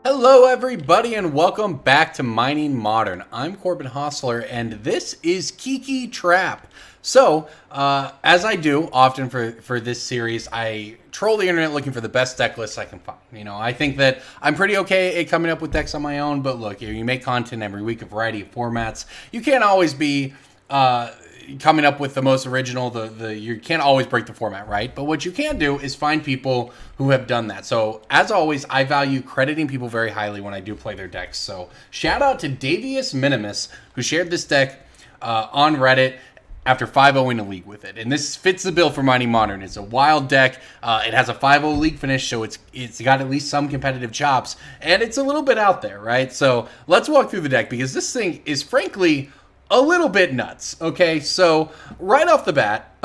Hello everybody and welcome back to Mining Modern. I'm Corbin Hosler and this is Kiki Trap. So, as I do often for this series, I troll the internet looking for the best deck lists I can find. You know, I think that I'm pretty okay at coming up with decks on my own, but look, you make content every week, a variety of formats. You can't always be coming up with the most original, you can't always break the format, right? But what you can do is find people who have done that. So as always, I value crediting people very highly when I do play their decks. So shout out to Davius Minimus, who shared this deck on Reddit after 5-0ing a league with it. And this fits the bill for Mining Modern. It's a wild deck. It has a 5-0 league finish, so it's got at least some competitive chops. And it's a little bit out there, right? So let's walk through the deck, because this thing is frankly a little bit nuts. Okay, so right off the bat,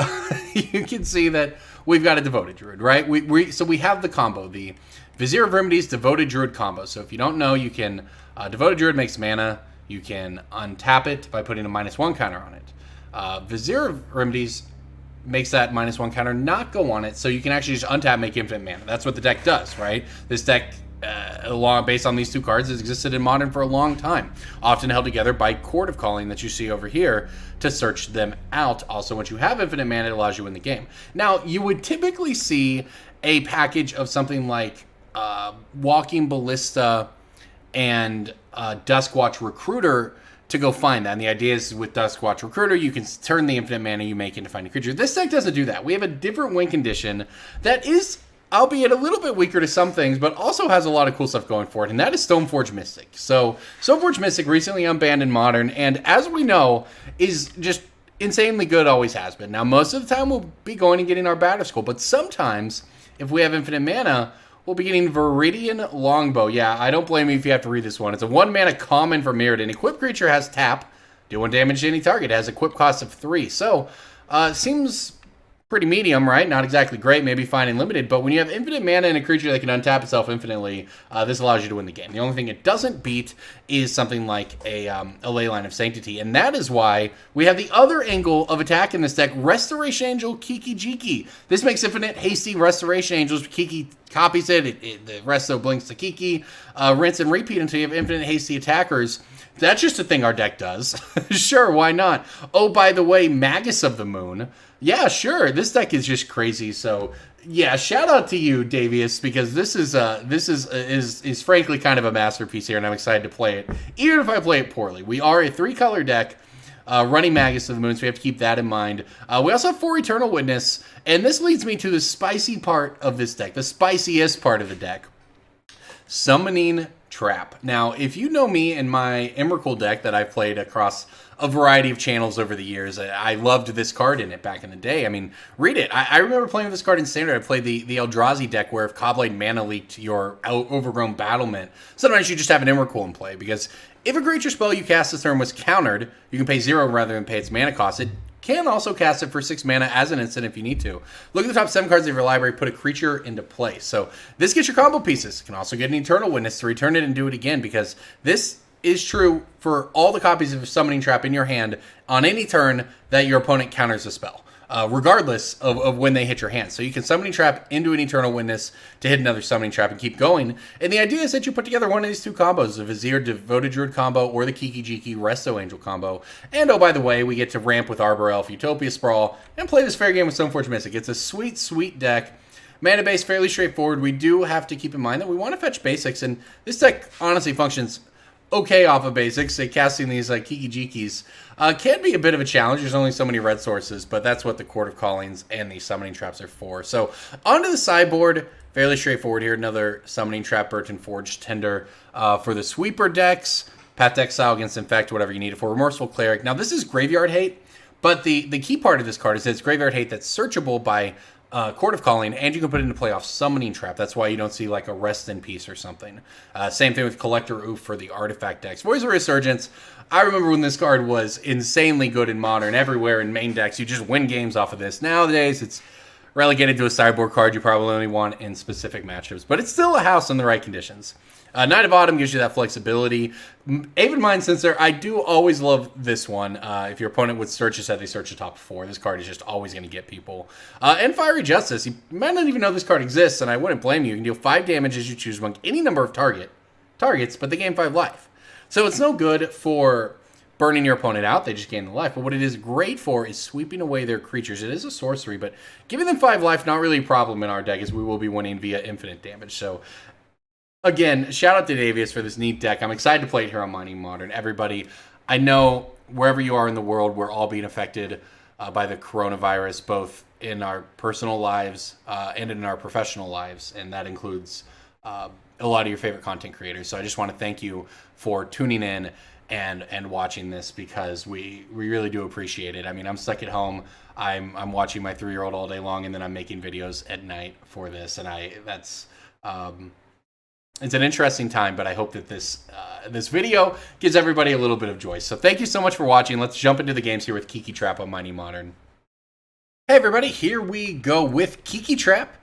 you can see that we've got a Devoted Druid, right? So we have the combo, the Vizier of Remedies Devoted Druid combo. So if you don't know, you can Devoted Druid makes mana. You can untap it by putting a -1 counter on it. Vizier of Remedies makes that -1 counter not go on it, so you can actually just untap, make infinite mana. That's what the deck does, right? This deck, based on these two cards, has existed in Modern for a long time, often held together by Chord of Calling that you see over here to search them out. Also, once you have infinite mana, it allows you to win the game. Now, you would typically see a package of something like Walking Ballista and Duskwatch Recruiter to go find that. And the idea is with Duskwatch Recruiter, you can turn the infinite mana you make into find a creature. This deck doesn't do that. We have a different win condition that is, albeit a little bit weaker to some things, but also has a lot of cool stuff going for it, and that is Stoneforge Mystic. So, Stoneforge Mystic recently unbanned in Modern, and as we know, is just insanely good, always has been. Now, most of the time, we'll be going and getting our Batterskull, but sometimes, if we have infinite mana, we'll be getting Viridian Longbow. Yeah, I don't blame you if you have to read this one. It's a 1-mana common for Mirrodin. Equipped creature has tap, do 1 damage to any target. It has equip cost of 3. So, seems pretty medium, right? Not exactly great, maybe fine and limited, but when you have infinite mana and a creature that can untap itself infinitely, this allows you to win the game. The only thing it doesn't beat is something like a Leyline of Sanctity, and that is why we have the other angle of attack in this deck, Restoration Angel Kiki-Jiki. This makes infinite hasty Restoration Angels. Kiki copies it, the resto blinks to Kiki, rinse and repeat until you have infinite hasty attackers. That's just a thing our deck does. Sure, why not? Oh, by the way, Magus of the Moon. Yeah, sure. This deck is just crazy. So, yeah, shout out to you, Davius, because this is frankly kind of a masterpiece here, and I'm excited to play it, even if I play it poorly. We are a 3-color deck running Magus of the Moon, so we have to keep that in mind. We also have 4 Eternal Witness, and this leads me to the spicy part of this deck, the spiciest part of the deck. Summoning Trap. Now, if you know me and my Emrakul deck that I've played across a variety of channels over the years, I loved this card in it back in the day. I mean, read it. I remember playing with this card in Standard. I played the Eldrazi deck where if Cobblade mana leaked your Overgrown Battlement, sometimes you just have an Emrakul in play, because if a creature spell you cast this turn was countered, you can pay 0 rather than pay its mana cost. It can also cast it for 6 mana as an instant if you need to. Look at the top 7 cards of your library, put a creature into play. So this gets your combo pieces. You can also get an Eternal Witness to return it and do it again, because this is true for all the copies of Summoning Trap in your hand on any turn that your opponent counters a spell, regardless of when they hit your hand. So you can Summoning Trap into an Eternal Witness to hit another Summoning Trap and keep going. And the idea is that you put together one of these 2 combos, the Vizier Devoted Druid combo or the Kiki-Jiki Resto Angel combo. And oh, by the way, we get to ramp with Arbor Elf, Utopia Sprawl, and play this fair game with Stoneforge Mystic. It's a sweet, sweet deck. Mana base, fairly straightforward. We do have to keep in mind that we want to fetch basics, and this deck honestly functions okay off of basics. Casting these Kiki-Jikis can be a bit of a challenge. There's only so many red sources, but that's what the Chord of Callings and the Summoning Traps are for. So onto the sideboard, fairly straightforward here. Another Summoning Trap, Burrenton Forge-Tender for the sweeper decks. Path to Exile against Infect, whatever you need it for. Remorseful Cleric. Now this is Graveyard Hate, but the key part of this card is that it's Graveyard Hate that's searchable by Chord of Calling, and you can put it into play off Summoning Trap. That's why you don't see like a Rest in Peace or something. Same thing with Collector Ouphe for the artifact decks. Voice of Resurgence, I remember when this card was insanely good in Modern. Everywhere in main decks, you just win games off of this. Nowadays, it's relegated to a sideboard card you probably only want in specific matchups, but it's still a house in the right conditions. Knight of Autumn gives you that flexibility. Aven Mindcensor, I do always love this one. If your opponent would search a set, they search the top 4. This card is just always going to get people. And Fiery Justice, you might not even know this card exists, and I wouldn't blame you. You can deal 5 damage as you choose among any number of target targets, but they gain 5 life. So it's no good for burning your opponent out. They just gain the life. But what it is great for is sweeping away their creatures. It is a sorcery, but giving them 5 life, not really a problem in our deck, as we will be winning via infinite damage. So again, shout out to Davius for this neat deck. I'm excited to play it here on Mining Modern. Everybody, I know wherever you are in the world, we're all being affected by the coronavirus, both in our personal lives and in our professional lives, and that includes a lot of your favorite content creators. So I just want to thank you for tuning in and watching this, because we really do appreciate it. I mean, I'm stuck at home. I'm watching my 3-year-old all day long, and then I'm making videos at night for this, and that's it's an interesting time, but I hope that this video gives everybody a little bit of joy. So thank you so much for watching. Let's jump into the games here with Kiki Trap on Mining Modern. Hey everybody, here we go with Kiki Trap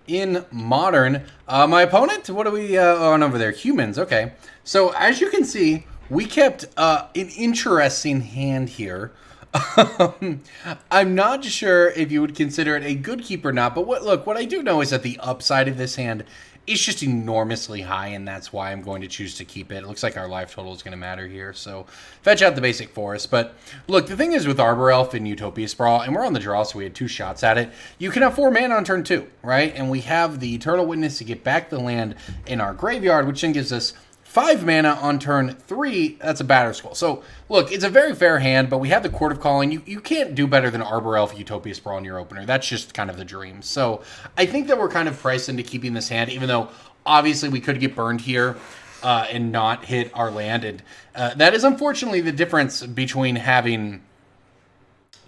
in Modern. My opponent, what are we on over there? Humans, okay. So as you can see, we kept an interesting hand here. I'm not sure if you would consider it a good keep or not, but what I do know is that the upside of this hand is just enormously high, and that's why I'm going to choose to keep it. It looks like our life total is going to matter here, so fetch out the basic forest. But look, the thing is with Arbor Elf and Utopia Sprawl, and we're on the draw, so we had 2 shots at it, you can have 4 mana on turn 2, right? And we have the Eternal Witness to get back the land in our graveyard, which then gives us 5 mana on turn 3, that's a Batterskull. So, look, it's a very fair hand, but we have the Chord of Calling. You can't do better than Arbor Elf, Utopia Sprawl in your opener. That's just kind of the dream. So, I think that we're kind of priced into keeping this hand, even though, obviously, we could get burned here and not hit our land. And that is, unfortunately, the difference between having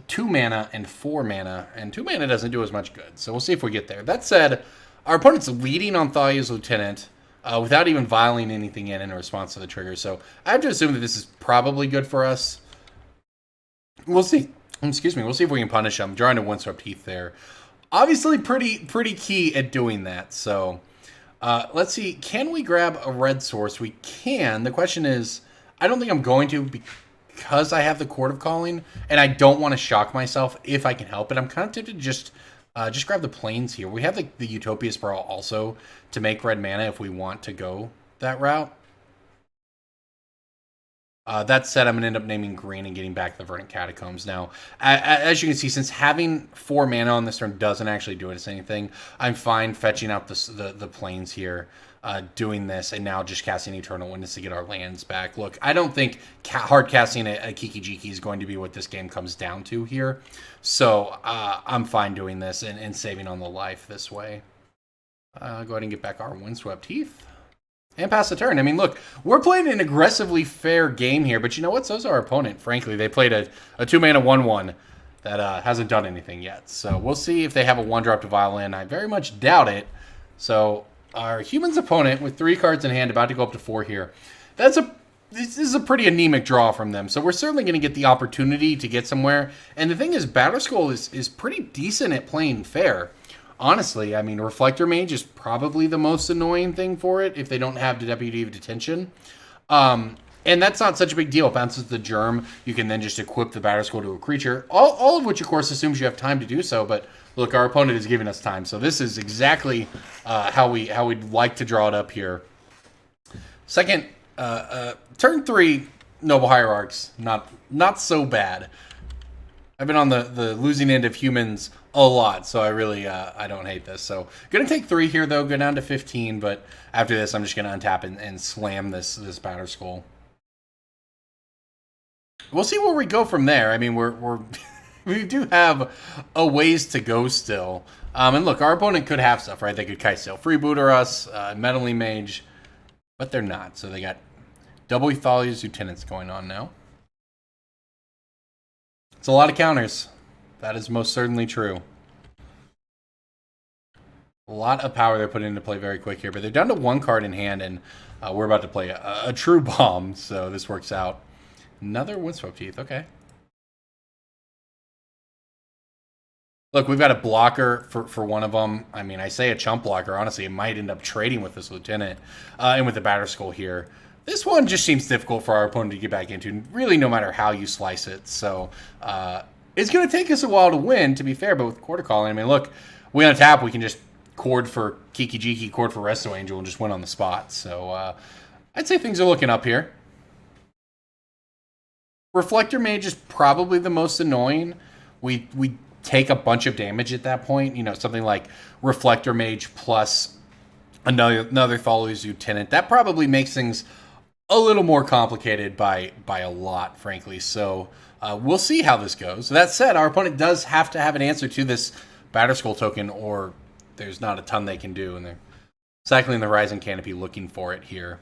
2 mana and 4 mana. And 2 mana doesn't do as much good. So, we'll see if we get there. That said, our opponent's leading on Thalia's Lieutenant, without even vialing anything in response to the trigger. So I have to assume that this is probably good for us. We'll see. Excuse me. We'll see if we can punish them. Drawing a Windswept Heath there. Obviously pretty key at doing that. So let's see. Can we grab a red source? We can. The question is, I don't think I'm going to, because I have the Chord of Calling, and I don't want to shock myself if I can help it. I'm kind of tempted to just grab the plains here. We have the Utopia Sprawl also to make red mana if we want to go that route. That said, I'm going to end up naming green and getting back the Verdant Catacombs. Now, as you can see, since having 4 mana on this turn doesn't actually do us anything, I'm fine fetching out the plains here, doing this, and now just casting Eternal Witness to get our lands back. Look, I don't think hard casting a Kiki-Jiki is going to be what this game comes down to here. So I'm fine doing this and saving on the life this way. Go ahead and get back our Windswept Heath. And pass the turn. I mean, look, we're playing an aggressively fair game here, but you know what? So's our opponent, frankly. They played a 2-mana 1/1 that hasn't done anything yet. So we'll see if they have a 1-drop to violin. I very much doubt it. So our human's opponent with 3 cards in hand, about to go up to 4 here. This is a pretty anemic draw from them. So we're certainly going to get the opportunity to get somewhere. And the thing is, Batterskull is pretty decent at playing fair. Honestly, I mean, Reflector Mage is probably the most annoying thing for it if they don't have the Deputy of Detention. And that's not such a big deal. It bounces the Germ. You can then just equip the Batterskull to a creature. All of which, of course, assumes you have time to do so. But look, our opponent is giving us time. So this is exactly how we'd like to draw it up here. Second, turn 3, Noble Hierarchs. Not so bad. I've been on the losing end of humans a lot, so I really I don't hate this. So gonna take 3 here though, go down to 15, but after this I'm just gonna untap and slam this Batterskull. We'll see where we go from there. I mean, we do have a ways to go still. And look, our opponent could have stuff, right? They could Kitesail Freebooter us, Meddling Mage, but they're not. So they got double Thalia's Lieutenants going on now. It's a lot of counters. That is most certainly true. A lot of power they're putting into play very quick here, but they're down to 1 card in hand, and we're about to play a true bomb, so this works out. Another Windswept Heath, okay. Look, we've got a blocker for one of them. I mean, I say a chump blocker. Honestly, it might end up trading with this Lieutenant and with the Batterskull here. This one just seems difficult for our opponent to get back into, really no matter how you slice it. So it's going to take us a while to win, to be fair, but with Chord of Calling, I mean, look, we untap, we can just chord for Kiki-Jiki, chord for Resto Angel, and just win on the spot. So I'd say things are looking up here. Reflector Mage is probably the most annoying. We take a bunch of damage at that point. You know, something like Reflector Mage plus another Thalia's Lieutenant. That probably makes things a little more complicated by a lot, frankly. So we'll see how this goes. That said, our opponent does have to have an answer to this Batterskull token, or there's not a ton they can do, and they're cycling the Rising Canopy looking for it here.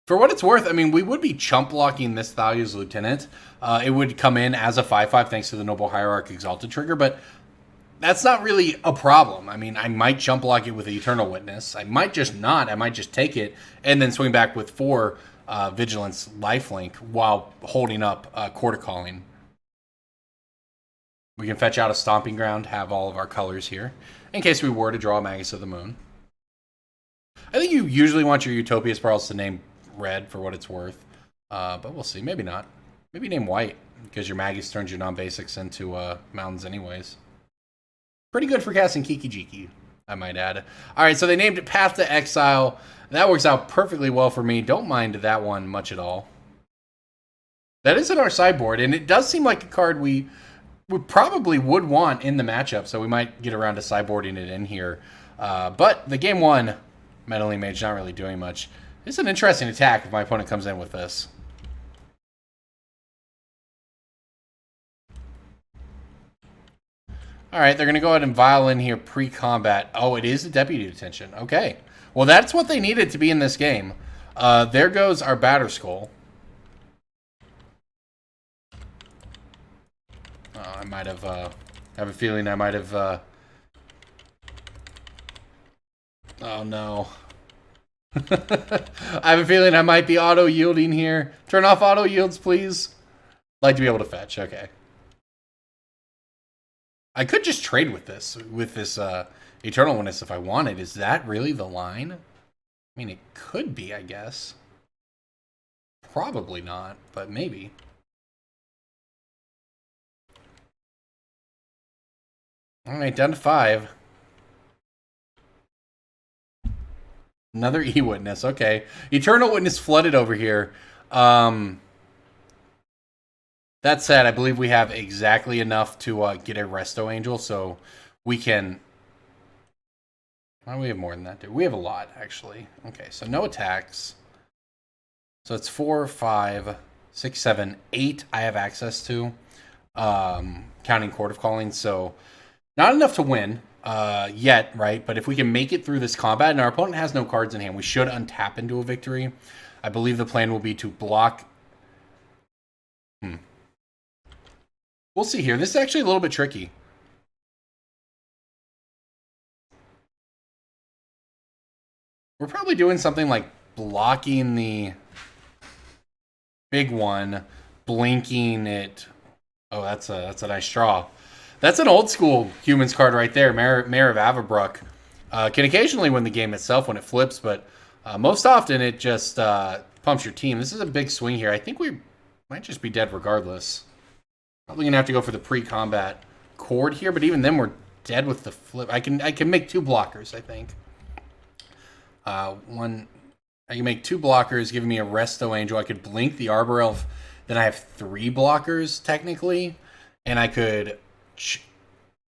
For what it's worth, I mean, we would be chump blocking this Thalia's Lieutenant. It would come in as a 5/5 thanks to the Noble Hierarch Exalted trigger, but that's not really a problem. I mean, I might chump block it with the Eternal Witness. I might just not. I might just take it and then swing back with 4 Vigilance Lifelink while holding up Chord of Calling. We can fetch out a Stomping Ground, have all of our colors here, in case we were to draw a Magus of the Moon. I think you usually want your Utopia Sprawls to name red for what it's worth, but we'll see. Maybe not. Maybe name white, because your Magus turns your non-basics into mountains anyways. Pretty good for casting Kiki-Jiki, I might add. All right, so they named it Path to Exile. That works out perfectly well for me. Don't mind that one much at all. That is in our sideboard, and it does seem like a card we probably would want in the matchup, so we might get around to sideboarding it in here. But the game 1, Meddling Mage not really doing much. It's an interesting attack if my opponent comes in with this. All right, they're going to go ahead and vial in here pre-combat. Oh, it is a Deputy Detention. Okay. Well, that's what they needed to be in this game. There goes our Batterskull. I might have a feeling I might have... Oh, no. I have a feeling I might be auto-yielding here. Turn off auto-yields, please. I'd like to be able to fetch. Okay. I could just trade with this Eternal Witness if I wanted. Is that really the line? I mean, it could be, I guess. Probably not, but maybe. All right, down to 5. Another E-Witness. Okay. Eternal Witness flooded over here. That said, I believe we have exactly enough to get a Resto Angel, so we can... Why do we have more than that? We have a lot, actually. Okay, so no attacks. So it's 4, 5, 6, 7, 8 I have access to, counting Chord of Calling, so not enough to win yet, right? But if we can make it through this combat, and our opponent has no cards in hand, we should untap into a victory. I believe the plan will be to block... We'll see here. This is actually a little bit tricky. We're probably doing something like blocking the big one, blinking it. Oh, that's a nice draw. That's an old school humans card right there. Mayor of Avabruck. Can occasionally win the game itself when it flips, but most often it just pumps your team. This is a big swing here. I think we might just be dead regardless. Probably gonna have to go for the pre-combat Chord here, but even then we're dead with the flip. I can make 2 blockers, I think. I can make 2 blockers, giving me a Resto Angel. I could blink the Arbor Elf. Then I have 3 blockers technically, and I could,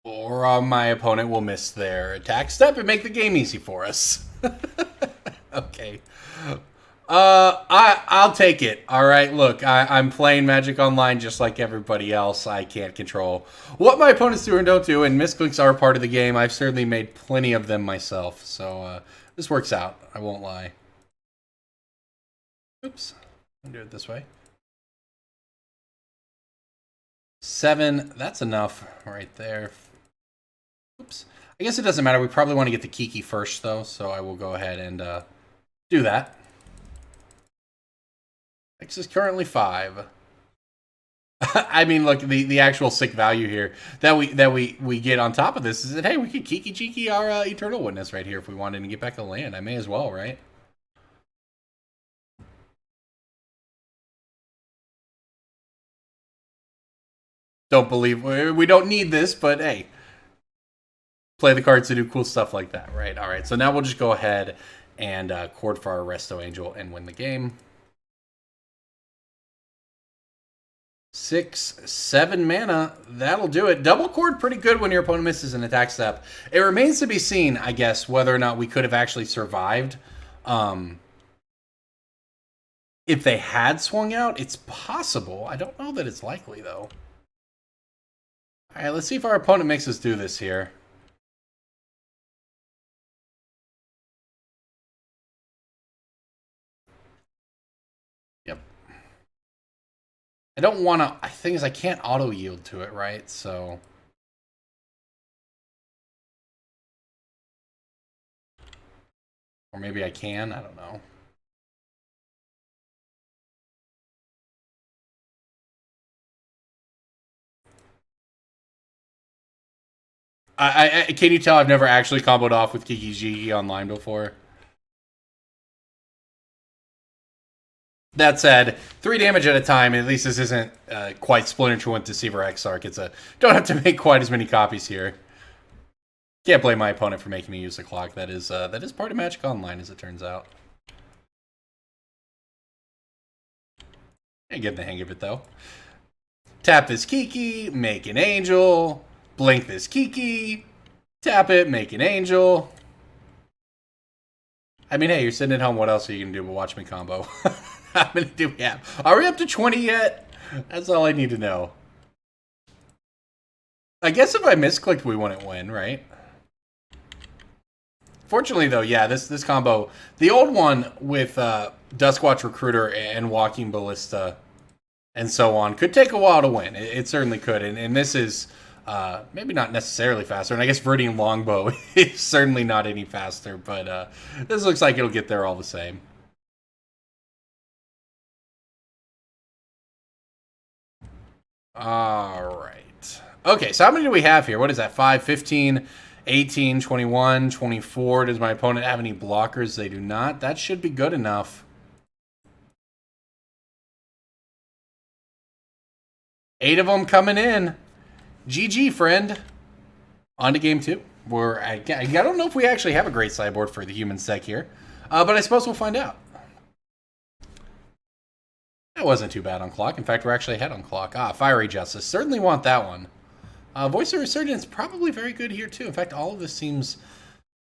or my opponent will miss their attack step and make the game easy for us. Okay. I'll take it. All right, look, I'm playing Magic Online just like everybody else. I can't control what my opponents do and don't do, and misclicks are part of the game. I've certainly made plenty of them myself, so this works out. I won't lie. Oops. I'll do it this way. 7. That's enough right there. Oops. I guess it doesn't matter. We probably want to get the Kiki first, though, so I will go ahead and do that. X is currently 5. I mean, look, the actual sick value here that we get on top of this is that, hey, we could Kiki-Jiki our Eternal Witness right here if we wanted to get back to land. I may as well, right? Don't believe... We don't need this, but hey. Play the cards to do cool stuff like that, right? All right, so now we'll just go ahead and Chord for our Resto Angel and win the game. 6, 7 mana. That'll do it. Double Chord pretty good when your opponent misses an attack step. It remains to be seen, I guess, whether or not we could have actually survived. If they had swung out, it's possible. I don't know that it's likely, though. All right, let's see if our opponent makes us do this here. Yep. I don't want to... The thing is, I can't auto-yield to it, right? So... Or maybe I can. I don't know. Can you tell I've never actually comboed off with Kiki-Jiki online before? That said, 3 damage at a time. At least this isn't quite Splinter Twin Deceiver Exarch. It's a don't have to make quite as many copies here. Can't blame my opponent for making me use the clock. That is part of Magic Online, as it turns out. I get the hang of it though. Tap this Kiki, make an angel. Blink this Kiki, tap it, make an angel. I mean, hey, you're sitting at home. What else are you going to do but watch me combo? How many do we have? Are we up to 20 yet? That's all I need to know. I guess if I misclicked, we wouldn't win, right? Fortunately, though, yeah, this combo, the old one with Duskwatch Recruiter and Walking Ballista and so on, could take a while to win. It certainly could, and this is... maybe not necessarily faster, and I guess Viridian Longbow is certainly not any faster, but this looks like it'll get there all the same. All right. Okay, so how many do we have here? What is that? 5, 15, 18, 21, 24. Does my opponent have any blockers? They do not. That should be good enough. 8 of them coming in. GG, friend. On to game 2. I don't know if we actually have a great sideboard for the human deck here, but I suppose we'll find out. That wasn't too bad on clock. In fact, we're actually ahead on clock. Fiery Justice. Certainly want that one. Voice of Resurgence, probably very good here, too. In fact, all of this seems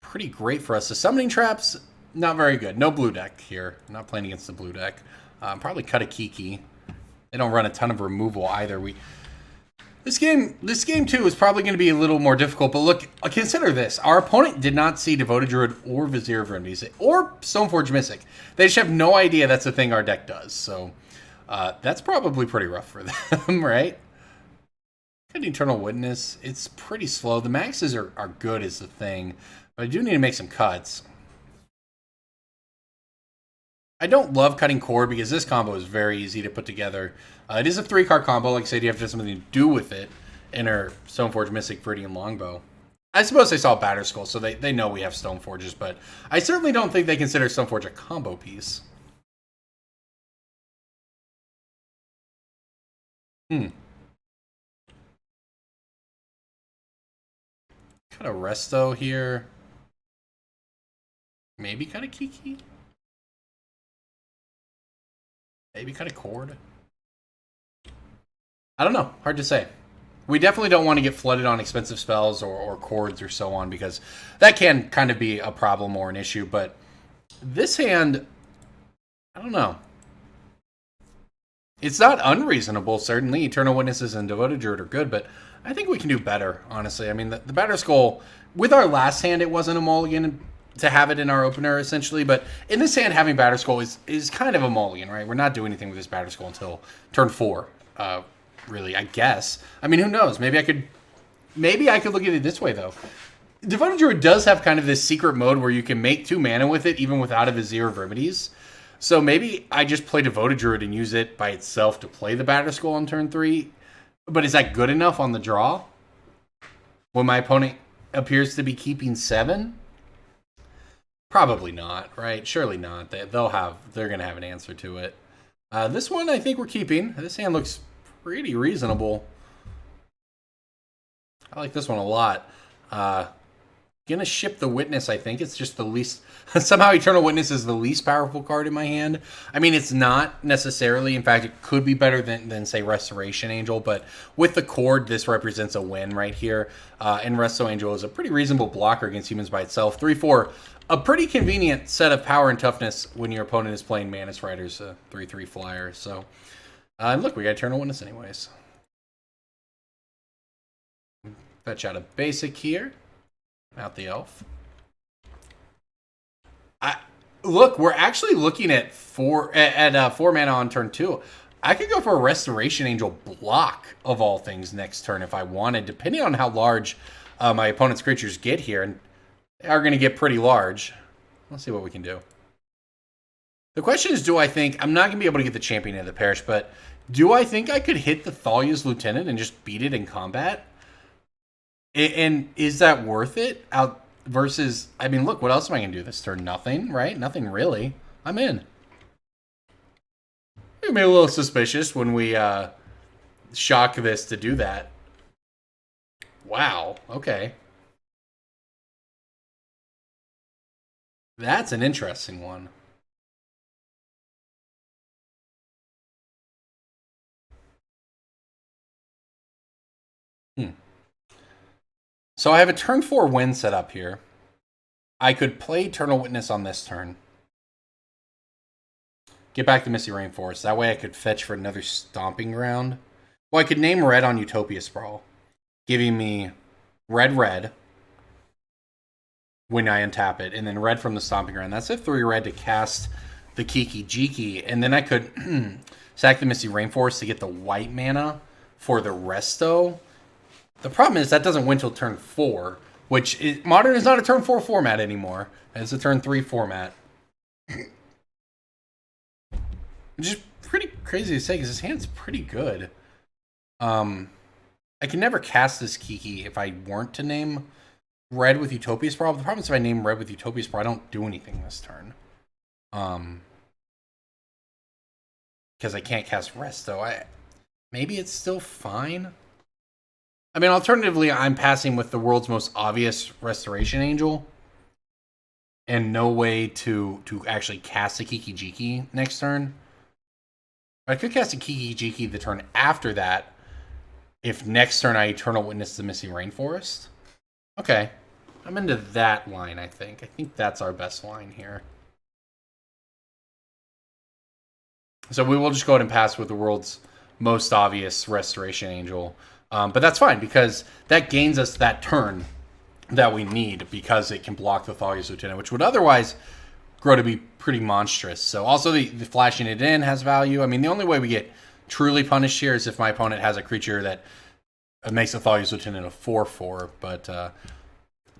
pretty great for us. The Summoning Traps, not very good. No blue deck here. I'm not playing against the blue deck. Probably cut a Kiki. They don't run a ton of removal either. This game too is probably going to be a little more difficult, but look, consider this. Our opponent did not see Devoted Druid or Vizier of Remedies or Stoneforge Mystic. They just have no idea that's the thing our deck does, so that's probably pretty rough for them, right? Got Eternal Witness. It's pretty slow. The maxes are good is the thing, but I do need to make some cuts. I don't love cutting Chord because this combo is very easy to put together. It is a 3-card combo. Like I said, you have to have something to do with it in our Stoneforge Mystic Viridian Longbow. I suppose they saw Batterskull, so they know we have Stoneforges, but I certainly don't think they consider Stoneforge a combo piece. Cut a Resto here. Maybe cut a Kiki? Maybe cut a Chord? I don't know. Hard to say. We definitely don't want to get flooded on expensive spells or chords or so on, because that can kind of be a problem or an issue. But this hand, I don't know. It's not unreasonable, certainly. Eternal Witnesses and Devoted Druid are good, but I think we can do better, honestly. I mean, the Batterskull, with our last hand, it wasn't a mulligan to have it in our opener, essentially. But in this hand, having Batterskull is kind of a mulligan, right? We're not doing anything with this Batterskull until turn 4, really, I guess. I mean, who knows? Maybe I could look at it this way, though. Devoted Druid does have kind of this secret mode where you can make 2 mana with it, even without a Vizier of Remedies. So maybe I just play Devoted Druid and use it by itself to play the Batterskull on turn 3. But is that good enough on the draw? When my opponent appears to be keeping 7? Probably not, right? Surely not. They're going to have an answer to it. This one I think we're keeping. This hand looks pretty reasonable. I like this one a lot. Again, gonna ship the Witness, I think. It's just the least... Somehow Eternal Witness is the least powerful card in my hand. I mean, it's not necessarily. In fact, it could be better than say, Restoration Angel. But with the Chord, this represents a win right here. And Resto Angel is a pretty reasonable blocker against humans by itself. 3/4, a pretty convenient set of power and toughness when your opponent is playing Manus Riders, a 3/3 flyer. So, and look, we got Eternal Witness anyways. Fetch out a basic here. Out the elf. Look, we're actually looking at 4 mana on turn 2. I could go for a Restoration Angel block of all things next turn if I wanted, depending on how large my opponent's creatures get here, and they are going to get pretty large. Let's see what we can do. The question is, do I think I'm not going to be able to get the Champion of the Parish, but do I think I could hit the Thalia's Lieutenant and just beat it in combat? And is that worth it? Versus, I mean, look, what else am I going to do this turn? Nothing, right? Nothing really. I'm in. It made me a little suspicious when we shock this to do that. Wow, okay. That's an interesting one. So I have a turn 4 win set up here. I could play Eternal Witness on this turn. Get back to Misty Rainforest. That way I could fetch for another Stomping Ground. Well, I could name red on Utopia Sprawl, giving me red when I untap it, and then red from the Stomping Ground. That's a 3 red to cast the Kiki-Jiki, and then I could sack the Misty Rainforest to get the white mana for the Resto. The problem is that doesn't win till turn 4, which Modern is not a turn 4 format anymore. It's a turn 3 format. Which is pretty crazy to say because his hand's pretty good. I can never cast this Kiki if I weren't to name red with Utopia Sprawl. The problem is if I name red with Utopia Sprawl, I don't do anything this turn. Because I can't cast Resto. Maybe it's still fine. I mean, alternatively, I'm passing with the world's most obvious Restoration Angel. And no way to actually cast a Kiki-Jiki next turn. I could cast a Kiki-Jiki the turn after that. If next turn I Eternal Witness the Misty Rainforest. Okay. I'm into that line, I think. I think that's our best line here. So we will just go ahead and pass with the world's most obvious Restoration Angel. But that's fine, because that gains us that turn that we need, because it can block the Thalia's Lieutenant, which would otherwise grow to be pretty monstrous. So also the flashing it in has value. I mean, the only way we get truly punished here is if my opponent has a creature that makes the Thalia's Lieutenant a 4/4. But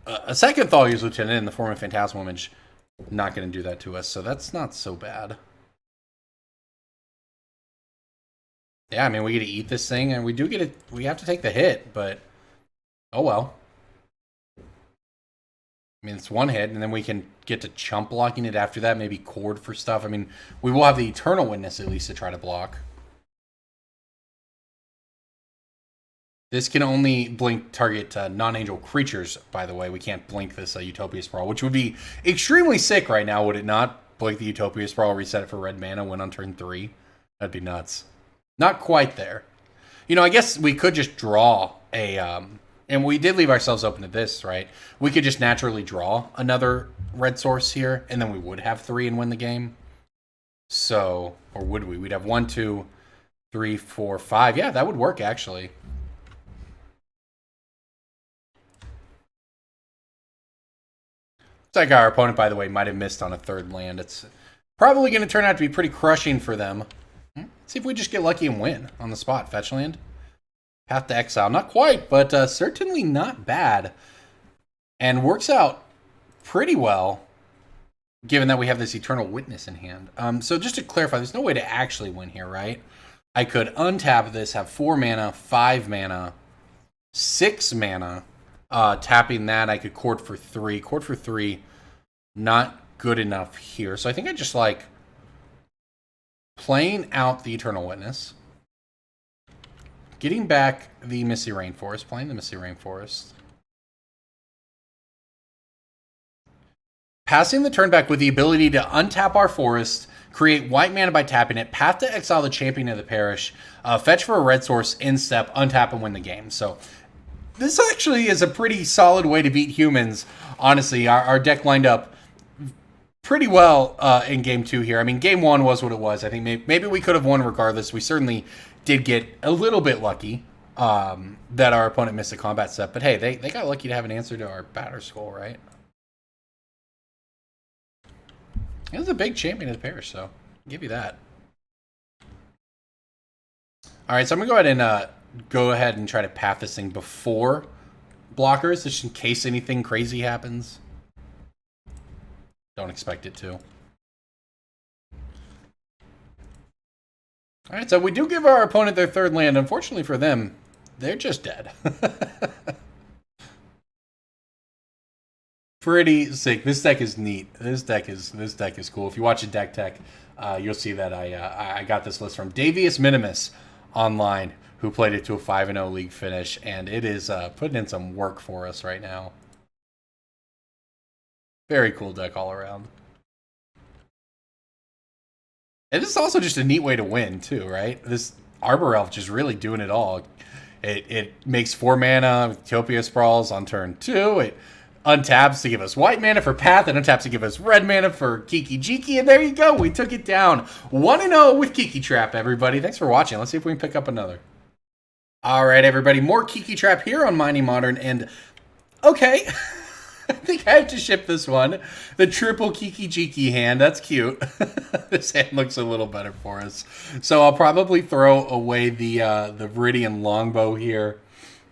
a second Thalia's Lieutenant in the form of Phantasmal Image, not going to do that to us. So that's not so bad. Yeah, I mean, we get to eat this thing, and we do get it. We have to take the hit, but oh well. I mean, it's one hit, and then we can get to chump blocking it after that. Maybe Chord for stuff. I mean, we will have the Eternal Witness at least to try to block. This can only blink target non-angel creatures, by the way. We can't blink this Utopia Sprawl, which would be extremely sick right now, would it not? Blink the Utopia Sprawl, reset it for red mana, win on turn 3. That'd be nuts. Not quite there. You know, I guess we could just draw a... and we did leave ourselves open to this, right? We could just naturally draw another red source here, and then we would have 3 and win the game. So, or would we? We'd have 1, 2, 3, 4, 5. Yeah, that would work, actually. It's like our opponent, by the way, might have missed on a 3rd land. It's probably going to turn out to be pretty crushing for them. Let's see if we just get lucky and win on the spot. Fetch land. Path to Exile. Not quite, but certainly not bad. And works out pretty well, given that we have this Eternal Witness in hand. So just to clarify, there's no way to actually win here, right? I could untap this, have 4 mana, 5 mana, 6 mana. Tapping that, I could Chord for 3. Chord for 3, not good enough here. So I think I just like playing out the Eternal Witness, getting back the Misty Rainforest, playing the Misty Rainforest. passing the turn back with the ability to untap our forest, create white mana by tapping it, path to exile the champion of the parish, fetch for a red source, in step, untap and win the game. So this actually is a pretty solid way to beat humans. Honestly, our deck lined up pretty well in game 2 here. I mean, game 1 was what it was. I think maybe we could have won regardless. We certainly did get a little bit lucky that our opponent missed a combat step. But hey, they got lucky to have an answer to our Batterskull, right? It was a big champion of the parish, so I'll give you that. All right, so I'm going to go ahead and try to path this thing before blockers, just in case anything crazy happens. Don't expect it to. All right, so we do give our opponent their third land. Unfortunately for them, they're just dead. Pretty sick. This deck is neat. This deck is cool. If you watch a deck tech, you'll see that I got this list from Davius Minimus online, who played it to a 5-0 league finish, and it is putting in some work for us right now. Very cool deck all around. And this is also just a neat way to win too, right? This Arbor Elf just really doing it all. It makes 4 mana, Utopia Sprawls on turn 2. It untaps to give us white mana for Path, and untaps to give us red mana for Kiki-Jiki, and there you go. We took it down. 1-0 with Kiki Trap, everybody. Thanks for watching. Let's see if we can pick up another. All right, everybody. More Kiki Trap here on Mining Modern, and okay. I think I have to ship this one. The triple Kiki-Jiki hand. That's cute. This hand looks a little better for us. So I'll probably throw away the Viridian Longbow here.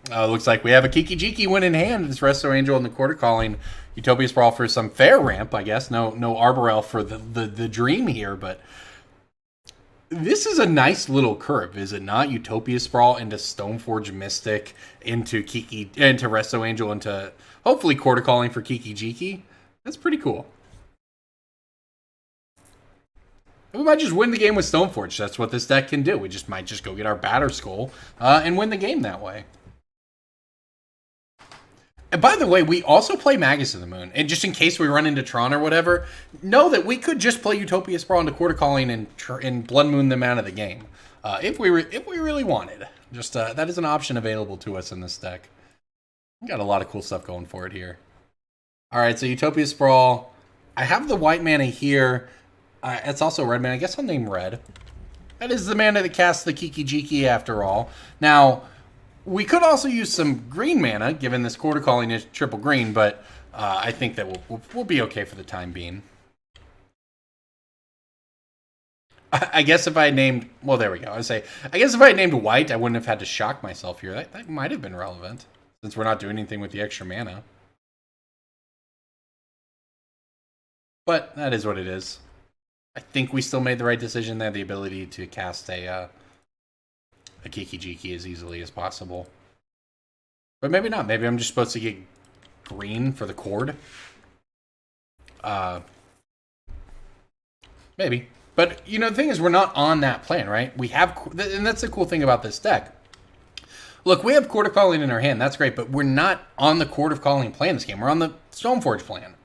Looks like we have a Kiki-Jiki win in hand. It's Resto Angel and the Chord of Calling. Utopia Sprawl for some fair ramp, I guess. No Arbor Elf for the dream here, but this is a nice little curve, is it not? Utopia Sprawl into Stoneforge Mystic, into Resto Angel, into hopefully Chord of Calling for Kiki-Jiki. That's pretty cool. We might just win the game with Stoneforge. That's what this deck can do. We might just go get our Batterskull and win the game that way. And by the way, we also play Magus of the Moon. And just in case we run into Tron or whatever, know that we could just play Utopia Sprawl into Chord of Calling and Blood Moon them out of the game. If we really wanted. Just that is an option available to us in this deck. We got a lot of cool stuff going for it here. All right, so Utopia Sprawl. I have the white mana here. It's also red mana. I guess I'll name red. That is the mana that casts the Kiki-Jiki after all. Now, we could also use some green mana, given this Chord of Calling is triple green, but I think that we'll be okay for the time being. I guess if I had named... Well, there we go. I guess if I had named white, I wouldn't have had to shock myself here. That might have been relevant, since we're not doing anything with the extra mana. But that is what it is. I think we still made the right decision there. The ability to cast a Kiki-Jiki as easily as possible. But maybe not. Maybe I'm just supposed to get green for the Chord. Maybe. But, you know, the thing is, we're not on that plan, right? We have... And that's the cool thing about this deck. Look, we have Chord of Calling in our hand. That's great. But we're not on the Chord of Calling plan this game. We're on the Stoneforge plan,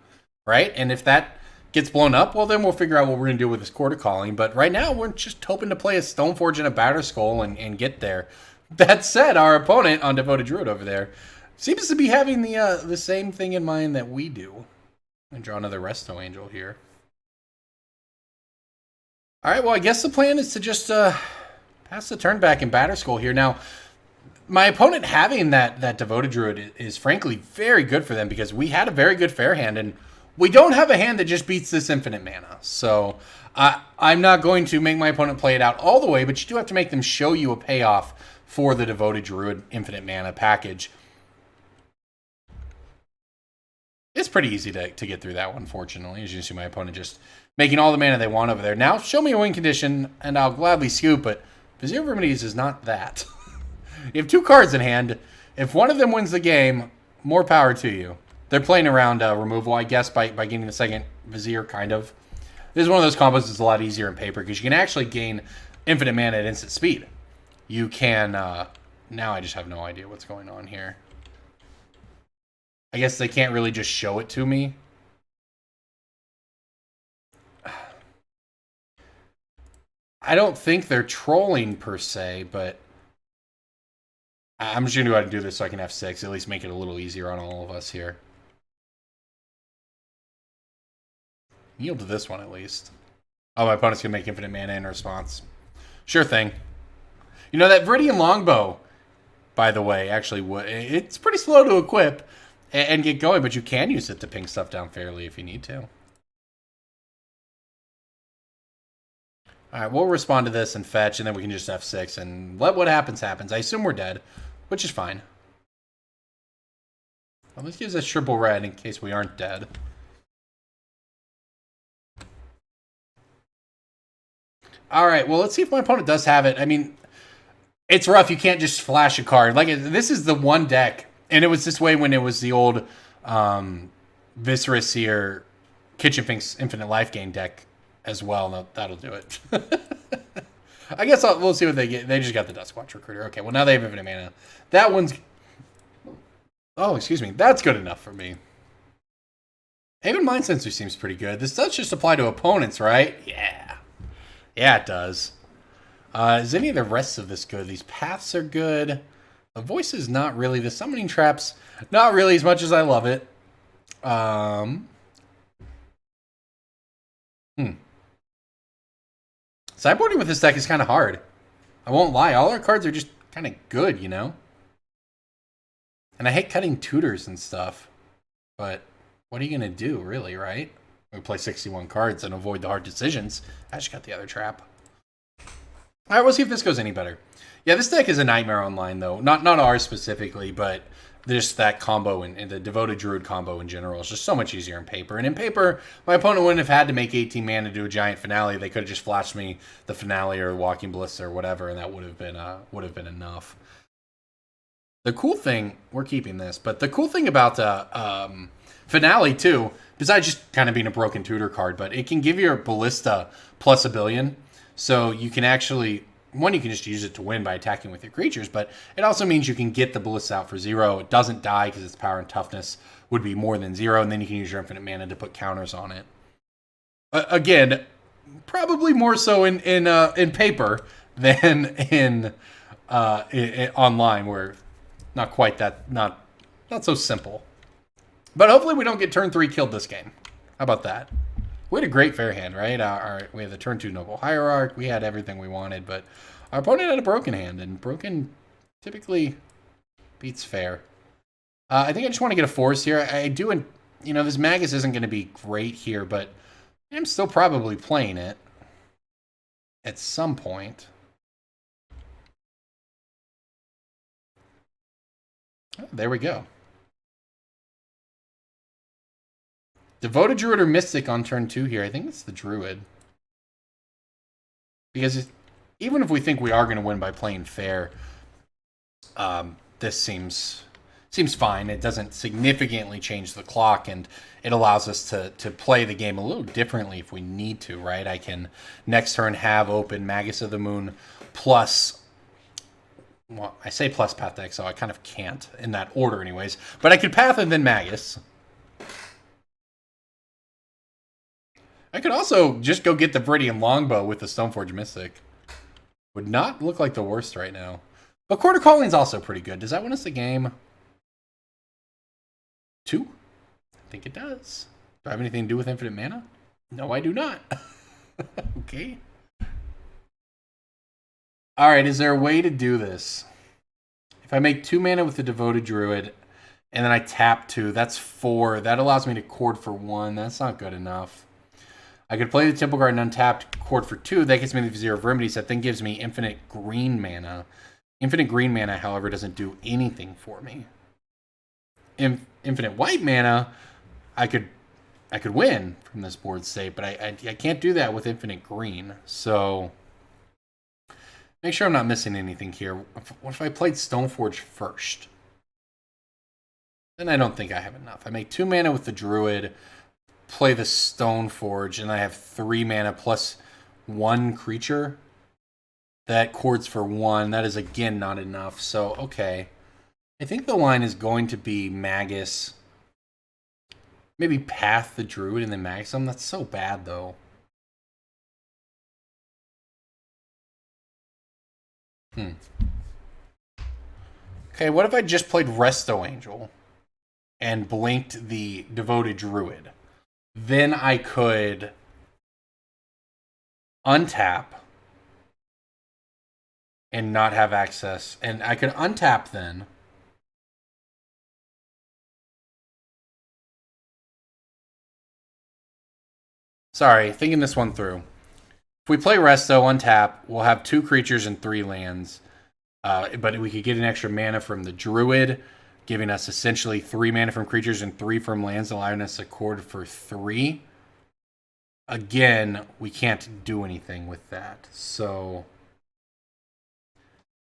right? And if that gets blown up, well, then we'll figure out what we're going to do with this Chord of Calling. But right now, we're just hoping to play a Stoneforge and a Batterskull and get there. That said, our opponent on Devoted Druid over there seems to be having the same thing in mind that we do. And draw another Resto Angel here. All right, well, I guess the plan is to just pass the turn back in Batterskull here. Now, my opponent having that Devoted Druid is frankly very good for them because we had a very good fair hand, and we don't have a hand that just beats this infinite mana. So I'm not going to make my opponent play it out all the way, but you do have to make them show you a payoff for the Devoted Druid infinite mana package. It's pretty easy to get through that one, fortunately. As you see, my opponent just making all the mana they want over there. Now, show me a win condition, and I'll gladly scoop, but Vizier of Remedies is not that. You have 2 cards in hand. If one of them wins the game, more power to you. They're playing around removal, I guess, by getting the second Vizier, kind of. This is one of those combos that's a lot easier in paper, because you can actually gain infinite mana at instant speed. You can... now I just have no idea what's going on here. I guess they can't really just show it to me. I don't think they're trolling per se, but I'm just going to go ahead and do this so I can have 6. At least make it a little easier on all of us here. Yield to this one at least. Oh, my opponent's going to make infinite mana in response. Sure thing. You know, that Viridian Longbow, by the way, actually, it's pretty slow to equip and get going, but you can use it to ping stuff down fairly if you need to. Alright, we'll respond to this and fetch, and then we can just F6 and let what happens happens. I assume we're dead, which is fine. Well, this gives us triple red in case we aren't dead. Alright, well, let's see if my opponent does have it. I mean, it's rough. You can't just flash a card. Like, this is the one deck, and it was this way when it was the old Vizier Kiki-Jiki's Infinite Life Gain deck as well. No, that'll do it. I guess we'll see what they get. They just got the Duskwatch Recruiter. Okay, well, now they have infinite mana. That one's... Oh, excuse me. That's good enough for me. Aven Mindcensor seems pretty good. This does just apply to opponents, right? Yeah. Yeah, it does. Is any of the rest of this good? These paths are good. The voice is not really. The summoning traps, not really as much as I love it. Sideboarding with this deck is kind of hard. I won't lie. All our cards are just kind of good, you know? And I hate cutting tutors and stuff. But what are you going to do, really, right? We play 61 cards and avoid the hard decisions. I just got the other trap. All right, we'll see if this goes any better. Yeah, this deck is a nightmare online, though. Not ours specifically, but just that combo and the Devoted Druid combo in general is just so much easier in paper. And in paper, my opponent wouldn't have had to make 18 mana to do a giant finale. They could have just flashed me the finale or Walking Ballista or whatever, and that would have been enough. The cool thing, we're keeping this, but the cool thing about finale too, besides just kind of being a broken tutor card, but it can give your Ballista plus a billion. So you can actually, one, you can just use it to win by attacking with your creatures, but it also means you can get the Ballista out for 0. It doesn't die because its power and toughness would be more than 0, and then you can use your infinite mana to put counters on it. Again, probably more so in paper than in online, where not quite that, not so simple. But hopefully we don't get turn 3 killed this game. How about that? We had a great fair hand, right? We had the turn 2 Noble Hierarch. We had everything we wanted, but our opponent had a broken hand, and broken typically beats fair. I think I just want to get a force here. I do, you know, this Magus isn't going to be great here, but I'm still probably playing it at some point. Oh, there we go. Devoted Druid or Mystic on turn 2 here. I think it's the Druid. Because even if we think we are going to win by playing fair, this seems fine. It doesn't significantly change the clock, and it allows us to play the game a little differently if we need to, right? I can next turn have open Magus of the Moon plus... Well, I say plus Path to Exile. I kind of can't in that order anyways. But I could Path and then Magus. I could also just go get the Viridian Longbow with the Stoneforge Mystic. Would not look like the worst right now. But Chord of Calling is also pretty good. Does that win us the game? 2? I think it does. Do I have anything to do with infinite mana? No, I do not. Okay. Alright, is there a way to do this? If I make 2 mana with the Devoted Druid, and then I tap 2, that's 4. That allows me to chord for 1. That's not good enough. I could play the Temple Garden untapped, chord for 2. That gets me the Vizier of Remedies. That then gives me infinite green mana. Infinite green mana, however, doesn't do anything for me. Infinite white mana, I could win from this board state, but I can't do that with infinite green. So make sure I'm not missing anything here. What if I played Stoneforge first? Then I don't think I have enough. I make 2 mana with the Druid, play the Stoneforge, and I have 3 mana plus 1 creature. That chords for 1. That is, again, not enough. So, okay. I think the line is going to be Magus. Maybe Path the Druid and then Magus him. That's so bad, though. Okay, what if I just played Resto Angel and blinked the Devoted Druid? Then I could untap and not have access. And I could untap then. Sorry, thinking this one through. If we play Resto, untap, we'll have 2 creatures and 3 lands. But we could get an extra mana from the Druid, giving us essentially 3 mana from creatures and 3 from lands, allowing us a Chord for 3. Again, we can't do anything with that. So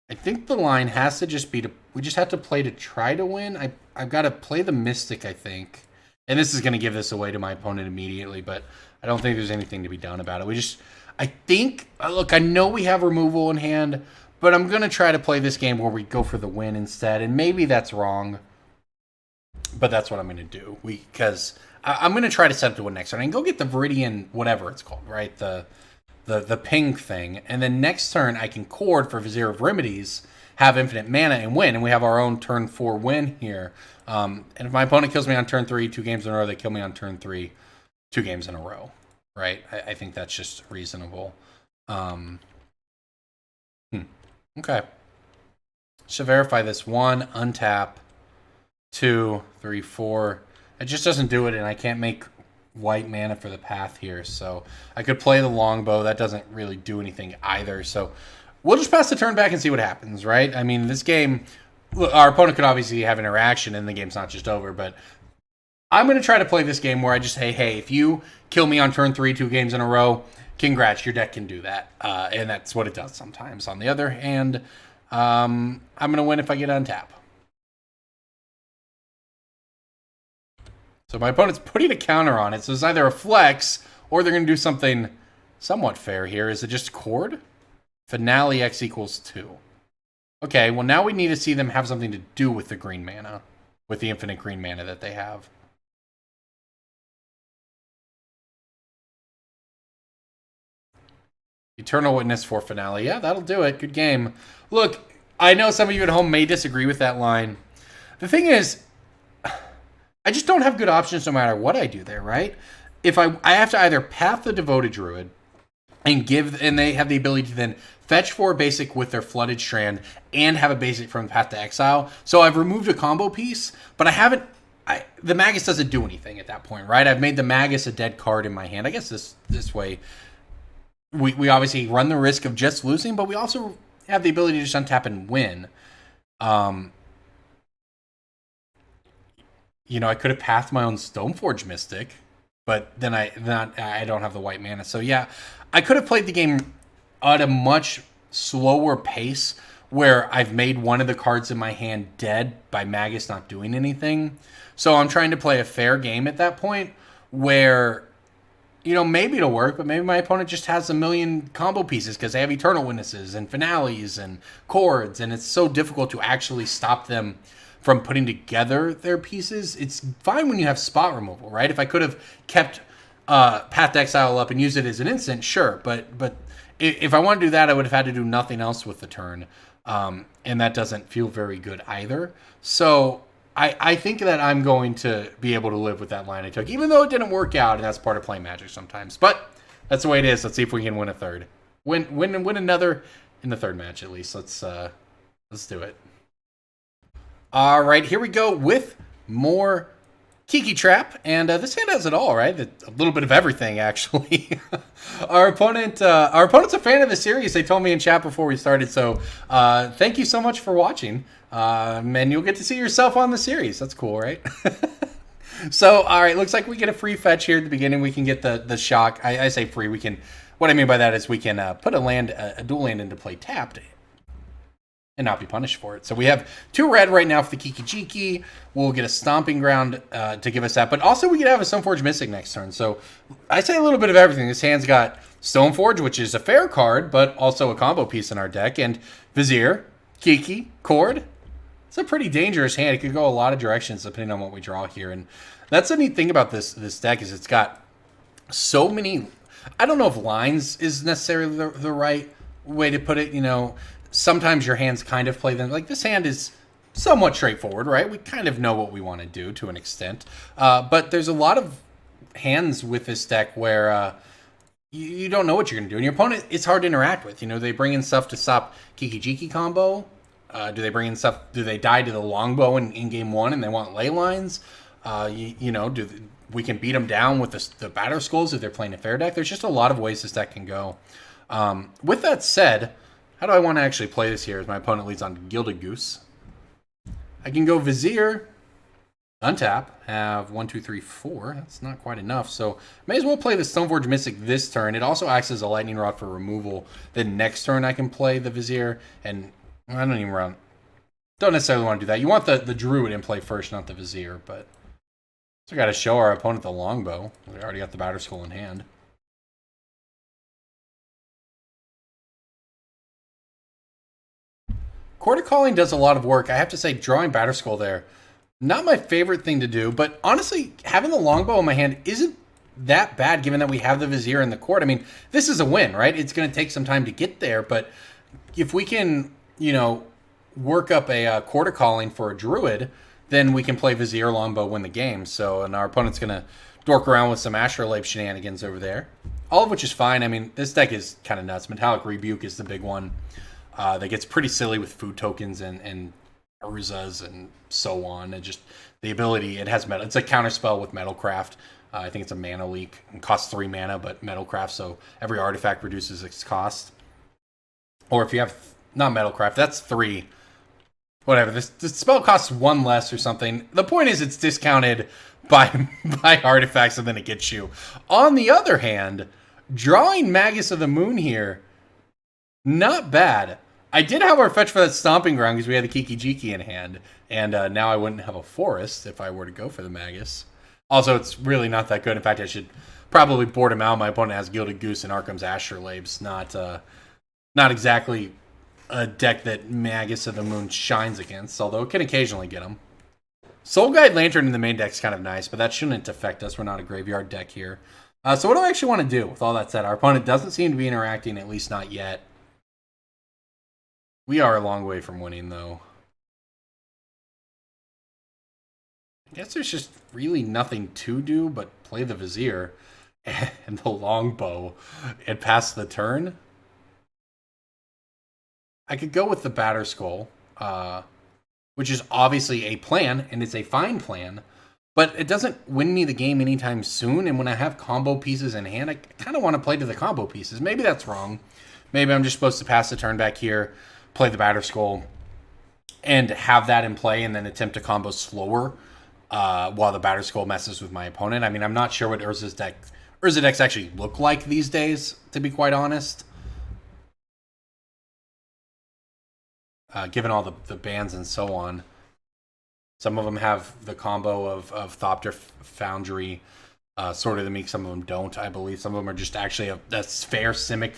I think the line has to just be we just have to play to try to win. I've got to play the Mystic, I think. And this is going to give this away to my opponent immediately, but I don't think there's anything to be done about it. I think, look, I know we have removal in hand, but I'm going to try to play this game where we go for the win instead. And maybe that's wrong, but that's what I'm going to do. Because I'm going to try to set up to win next turn. I can go get the Viridian, whatever it's called, right? The ping thing. And then next turn, I can Chord for Vizier of Remedies, have infinite mana, and win. And we have our own turn 4 win here. And if my opponent kills me on turn 3 2 games in a row, they kill me on turn 3 2 games in a row, right? I think that's just reasonable. Okay. Should verify this. 1, untap. 2, 3, 4. It just doesn't do it, and I can't make white mana for the path here. So I could play the Longbow. That doesn't really do anything either. So we'll just pass the turn back and see what happens, right? I mean, this game, our opponent could obviously have interaction, and the game's not just over, but I'm going to try to play this game where I just say, hey, if you kill me on turn 3 2 games in a row, congrats, your deck can do that. And that's what it does sometimes. On the other hand, I'm going to win if I get untap. So my opponent's putting a counter on it. So it's either a flex or they're going to do something somewhat fair here. Is it just Chord? Finale X equals 2. Okay, well now we need to see them have something to do with the green mana. With the infinite green mana that they have. Eternal Witness for Finale. Yeah, that'll do it. Good game. Look, I know some of you at home may disagree with that line. The thing is, I just don't have good options no matter what I do there, right? If I have to either path the Devoted Druid and they have the ability to then fetch 4 basic with their Flooded Strand and have a basic from Path to Exile. So I've removed a combo piece, but I haven't. The Magus doesn't do anything at that point, right? I've made the Magus a dead card in my hand. I guess this way, we obviously run the risk of just losing, but we also have the ability to just untap and win. I could have pathed my own Stoneforge Mystic, but then I don't have the white mana. So yeah, I could have played the game at a much slower pace where I've made one of the cards in my hand dead by Magus not doing anything. So I'm trying to play a fair game at that point where, maybe it'll work, but maybe my opponent just has a million combo pieces because they have Eternal Witnesses and Finales and Chords, and it's so difficult to actually stop them from putting together their pieces. It's fine when you have spot removal, right? If I could have kept Path to Exile up and used it as an instant, sure. But if I want to do that, I would have had to do nothing else with the turn. And that doesn't feel very good either. So I think that I'm going to be able to live with that line I took, even though it didn't work out, and that's part of playing Magic sometimes. But that's the way it is. Let's see if we can win a third. Win another in the third match, at least. Let's do it. All right, here we go with more Kiki Trap, and this hand has it all, right? A little bit of everything, actually. Our opponent's a fan of the series. They told me in chat before we started, so thank you so much for watching, and you'll get to see yourself on the series. That's cool, right? So, all right, looks like we get a free fetch here at the beginning. We can get the shock. I say free. What I mean by that is we can put a dual land into play tapped and not be punished for it. So we have 2 red right now for the Kiki-Jiki. We'll get a Stomping Ground to give us that. But also we could have a Stoneforge Mystic next turn. So I say a little bit of everything. This hand's got Stoneforge, which is a fair card, but also a combo piece in our deck. And Vizier, Kiki, Chord. It's a pretty dangerous hand. It could go a lot of directions depending on what we draw here. And that's the neat thing about this deck is it's got so many... I don't know if lines is necessarily the right way to put it, sometimes your hands kind of play them. Like, this hand is somewhat straightforward, right? We kind of know what we want to do to an extent. But there's a lot of hands with this deck where you don't know what you're going to do. And your opponent, it's hard to interact with. You know, they bring in stuff to stop Kiki-Jiki combo. Do they bring in stuff? Do they die to the Longbow in game one and they want ley lines? We can beat them down with the Batterskulls if they're playing a fair deck. There's just a lot of ways this deck can go. With that said, how do I want to actually play this here as my opponent leads on to Gilded Goose? I can go Vizier, untap, have 1, 2, 3, 4. That's not quite enough, so may as well play the Stoneforge Mystic this turn. It also acts as a Lightning Rod for removal. Then next turn I can play the Vizier, and I don't necessarily want to do that. You want the Druid in play first, not the Vizier, but so we got to show our opponent the Longbow. We already got the Batterskull in hand. Chord of Calling does a lot of work. I have to say, drawing Batterskull there, not my favorite thing to do, but honestly, having the Longbow in my hand isn't that bad given that we have the Vizier and the Chord. I mean, this is a win, right? It's going to take some time to get there, but if we can, work up a Chord of Calling for a Druid, then we can play Vizier, Longbow, win the game. So, and our opponent's going to dork around with some Astrolabe shenanigans over there, all of which is fine. I mean, this deck is kind of nuts. Metallic Rebuke is the big one. That gets pretty silly with food tokens and Urzas and so on. And just the ability, it has metal. It's a counterspell with Metalcraft. I think it's a mana leak. It costs 3 mana, but Metalcraft, so every artifact reduces its cost. Or if you have, not Metalcraft, that's 3. Whatever, the spell costs 1 less or something. The point is it's discounted by artifacts and then it gets you. On the other hand, drawing Magus of the Moon here, not bad. I did have our fetch for that Stomping Ground because we had the Kiki-Jiki in hand. And now I wouldn't have a forest if I were to go for the Magus. Also, it's really not that good. In fact, I should probably board him out. My opponent has Gilded Goose and Arkham's Astrolabes. Not exactly a deck that Magus of the Moon shines against, although it can occasionally get them. Soul Guide Lantern in the main deck's kind of nice, but that shouldn't affect us. We're not a graveyard deck here. So what do I actually want to do with all that said? Our opponent doesn't seem to be interacting, at least not yet. We are a long way from winning, though. I guess there's just really nothing to do but play the Vizier and the Longbow and pass the turn. I could go with the Batterskull, which is obviously a plan, and it's a fine plan, but it doesn't win me the game anytime soon, and when I have combo pieces in hand, I kind of want to play to the combo pieces. Maybe that's wrong. Maybe I'm just supposed to pass the turn back here, play the Batterskull, and have that in play, and then attempt to combo slower while the Batterskull messes with my opponent. I mean, I'm not sure what Urza decks actually look like these days, to be quite honest. Given all the bans and so on. Some of them have the combo of Sacred Foundry, Sword of the Meek. Some of them don't, I believe. Some of them are just actually a fair Simic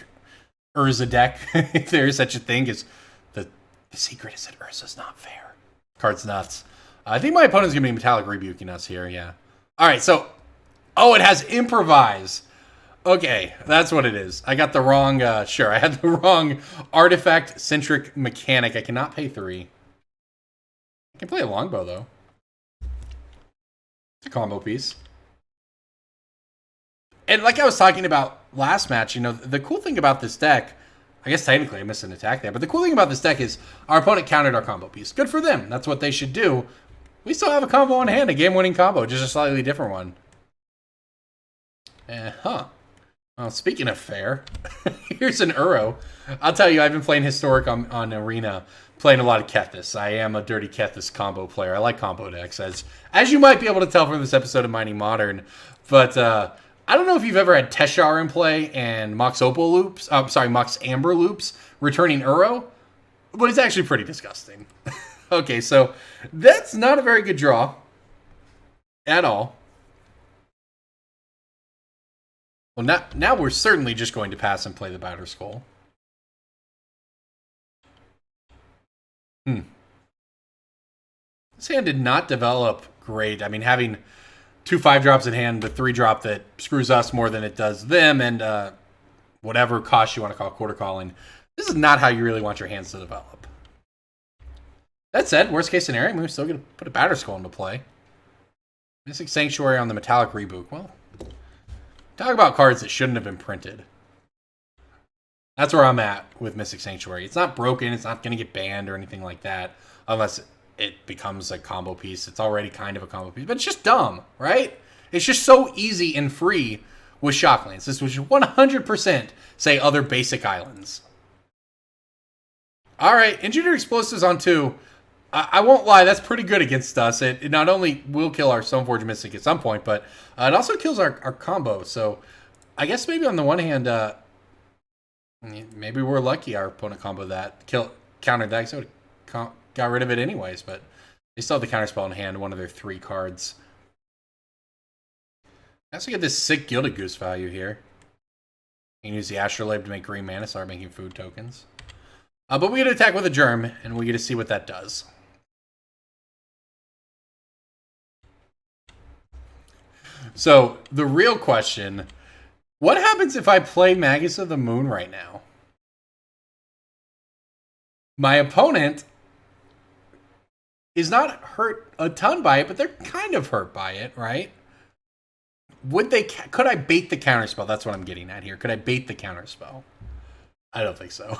Urza deck, if there is such a thing. Is the secret is that Urza's not fair. Card's nuts. I think my opponent's going to be Metallic Rebuking us here, yeah. Alright, so... Oh, it has Improvise! Okay, that's what it is. I got the wrong, sure, I had the wrong artifact-centric mechanic. I cannot pay 3. I can play a Longbow, though. It's a combo piece. And like I was talking about last match, the cool thing about this deck, I guess technically I missed an attack there, but the cool thing about this deck is our opponent countered our combo piece. Good for them. That's what they should do. We still have a combo in hand, a game-winning combo, just a slightly different one. Well, speaking of fair, here's an Uro. I'll tell you, I've been playing Historic on Arena, playing a lot of Kethis. I am a dirty Kethis combo player. I like combo decks, as you might be able to tell from this episode of Mining Modern. But I don't know if you've ever had Teshar in play and Mox Opal loops. Mox Amber loops returning Uro, but it's actually pretty disgusting. Okay, so that's not a very good draw at all. Well, now we're certainly just going to pass and play the Batterskull. This hand did not develop great. I mean, having 2 5-drops in hand, but 3-drop that screws us more than it does them, and whatever cost you want to call Chord of Calling. This is not how you really want your hands to develop. That said, worst case scenario, we're still going to put a Batterskull into play. Mystic Sanctuary on the Metallic Reboot. Well, talk about cards that shouldn't have been printed. That's where I'm at with Mystic Sanctuary. It's not broken. It's not going to get banned or anything like that. Unless it becomes a combo piece. It's already kind of a combo piece. But it's just dumb, right? It's just so easy and free with Shocklands. This was 100% say other basic islands. Alright, Engineered Explosives on 2. I won't lie, that's pretty good against us. It not only will kill our Stoneforge Mystic at some point, but it also kills our combo. So I guess maybe on the one hand, maybe we're lucky our opponent combo that. Countered that, so got rid of it anyways, but they still have the counterspell in hand, one of their 3 cards. I also get this sick Gilded Goose value here. You can use the Astrolabe to make green mana, start making food tokens. But we get to attack with a Germ, and we get to see what that does. So, the real question, what happens if I play Magus of the Moon right now? My opponent is not hurt a ton by it, but they're kind of hurt by it, right? Could I bait the counterspell? That's what I'm getting at here. Could I bait the counterspell? I don't think so.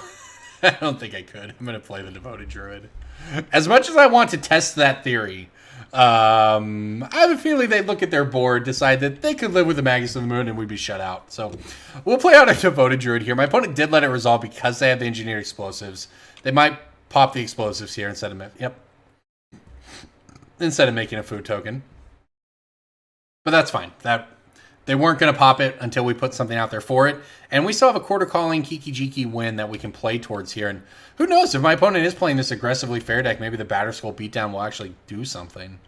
I don't think I could. I'm going to play the Devoted Druid. As much as I want to test that theory, I have a feeling they'd look at their board, decide that they could live with the Magus of the Moon, and we'd be shut out. So we'll play out a Devoted Druid here. My opponent did let it resolve because they have the Engineered Explosives. They might pop the explosives here instead of making a food token. But that's fine. They weren't going to pop it until we put something out there for it. And we still have a Chord of Calling Kiki-Jiki win that we can play towards here. And who knows, if my opponent is playing this aggressively fair deck, maybe the Batterskull beatdown will actually do something.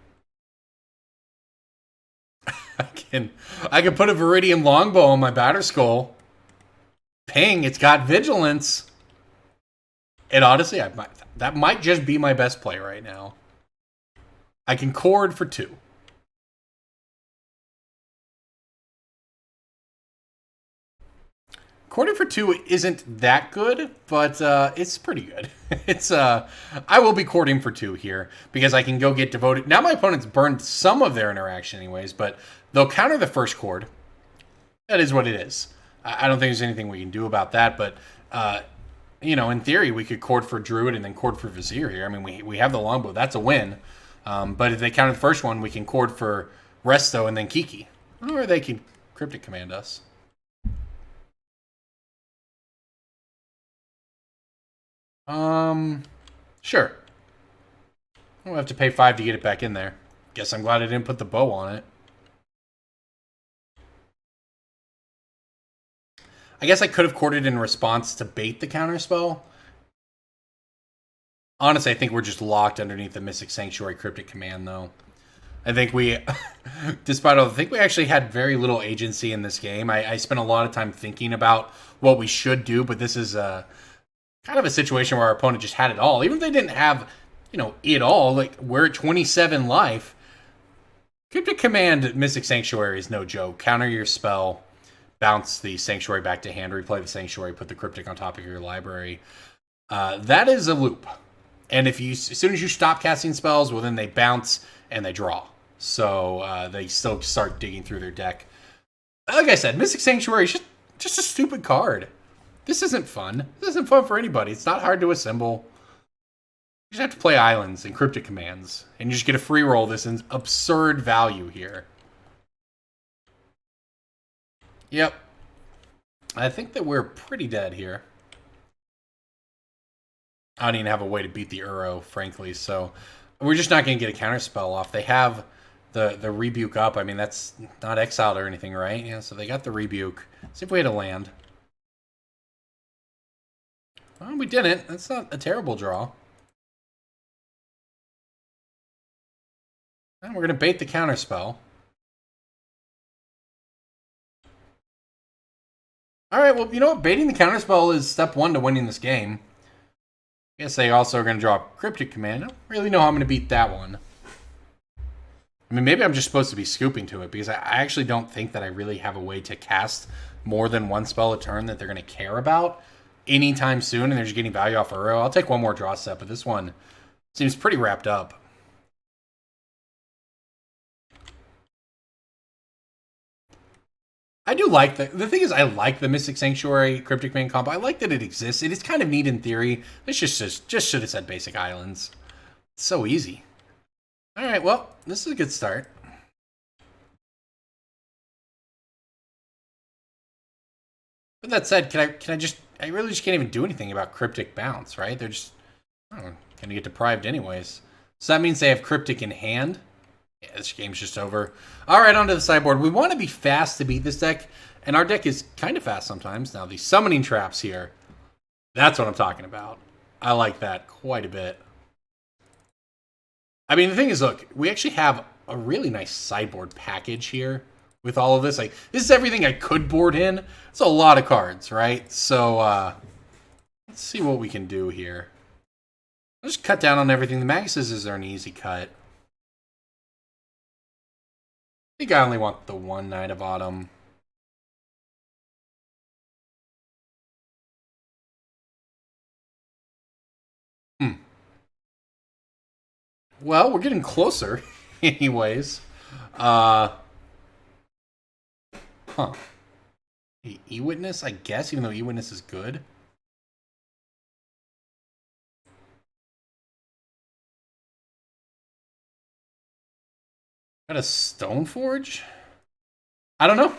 I can put a Viridian Longbow on my Batterskull. Ping, it's got Vigilance. And honestly, that might just be my best play right now. I can Chord for 2. Chording for 2 isn't that good, but it's pretty good. I will be chording for 2 here because I can go get Devoted. Now my opponent's burned some of their interaction anyways, but they'll counter the first chord. That is what it is. I don't think there's anything we can do about that, but in theory, we could chord for Druid and then chord for Vizier here. I mean, we have the Longbow. That's a win. But if they counter the first one, we can chord for Resto and then Kiki. Or they can Cryptic Command us. Sure. I'll have to pay 5 to get it back in there. Guess I'm glad I didn't put the bow on it. I guess I could have chorded in response to bait the counterspell. Honestly, I think we're just locked underneath the Mystic Sanctuary Cryptic Command, though. I think we, despite all, I think we actually had very little agency in this game. I spent a lot of time thinking about what we should do, but this is kind of a situation where our opponent just had it all. Even if they didn't have, it all, like we're at 27 life. Cryptic Command Mystic Sanctuary is no joke. Counter your spell, bounce the Sanctuary back to hand, replay the Sanctuary, put the Cryptic on top of your library. That is a loop. And as soon as you stop casting spells, well, then they bounce and they draw. So they still start digging through their deck. Like I said, Mystic Sanctuary is just a stupid card. This isn't fun. This isn't fun for anybody. It's not hard to assemble. You just have to play islands and Cryptic Commands. And you just get a free roll this absurd value here. Yep. I think that we're pretty dead here. I don't even have a way to beat the Uro, frankly. So we're just not going to get a counterspell off. They have the Rebuke up. I mean, that's not exiled or anything, right? Yeah, so they got the Rebuke. See if we had a land. Well, we didn't. That's not a terrible draw. And we're going to bait the counterspell. Alright, well, you know what? Baiting the counterspell is step 1 to winning this game. I guess they also are going to draw a Cryptic Command. I don't really know how I'm going to beat that one. I mean, maybe I'm just supposed to be scooping to it, because I actually don't think that I really have a way to cast more than one spell a turn that they're going to care about. anytime soon and they're just getting value off Uro, I'll take one more draw set, but this one seems pretty wrapped up. I do like the thing is I like the Mystic Sanctuary Cryptic Man combo. I like that it exists. It is kind of neat in theory. This just should have said basic islands. It's so easy. All right, well, this is a good start. With that said, I really just can't even do anything about Cryptic Bounce, right? They're just, I don't know, gonna get deprived anyways. So that means they have Cryptic in hand. Yeah, this game's just over. All right, onto the sideboard. We want to be fast to beat this deck, and our deck is kind of fast sometimes. Now, the summoning traps here, that's what I'm talking about. I like that quite a bit. I mean, the thing is, look, we actually have a really nice sideboard package here with all of this. Like, this is everything I could board in. It's a lot of cards, right? So, let's see what we can do here. I'll just cut down on everything. The Maguses are an easy cut. I think I only want the one Knight of Autumn. Well, we're getting closer, anyways. E-Witness, I guess, even though E-Witness is good. Got a Stoneforge? I don't know.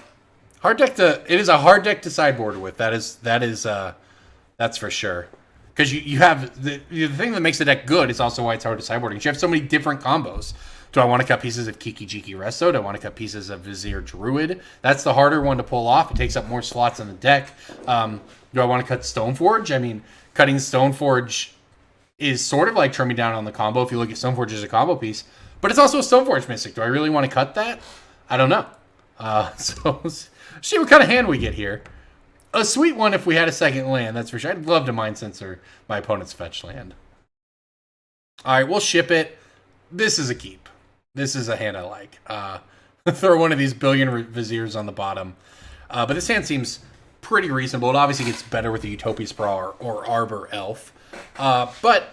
Hard deck to. It is a hard deck to sideboard with. That's for sure. Because you have the thing that makes the deck good is also why it's hard to sideboard. You have so many different combos. Do I want to cut pieces of Kiki-Jiki Resto? Do I want to cut pieces of Vizier Druid? That's the harder one to pull off. It takes up more slots in the deck. Do I want to cut Stoneforge? I mean, cutting Stoneforge is sort of like trimming down on the combo if you look at Stoneforge as a combo piece. But it's also a Stoneforge Mystic. Do I really want to cut that? I don't know. So see what kind of hand we get here. A sweet one if we had a second land, that's for sure. I'd love to Mindcensor my opponent's fetch land. All right, we'll ship it. This is a keep. This is a hand I like. Throw one of these billion Viziers on the bottom. But this hand seems pretty reasonable. It obviously gets better with the Utopia Sprawl or Arbor Elf. But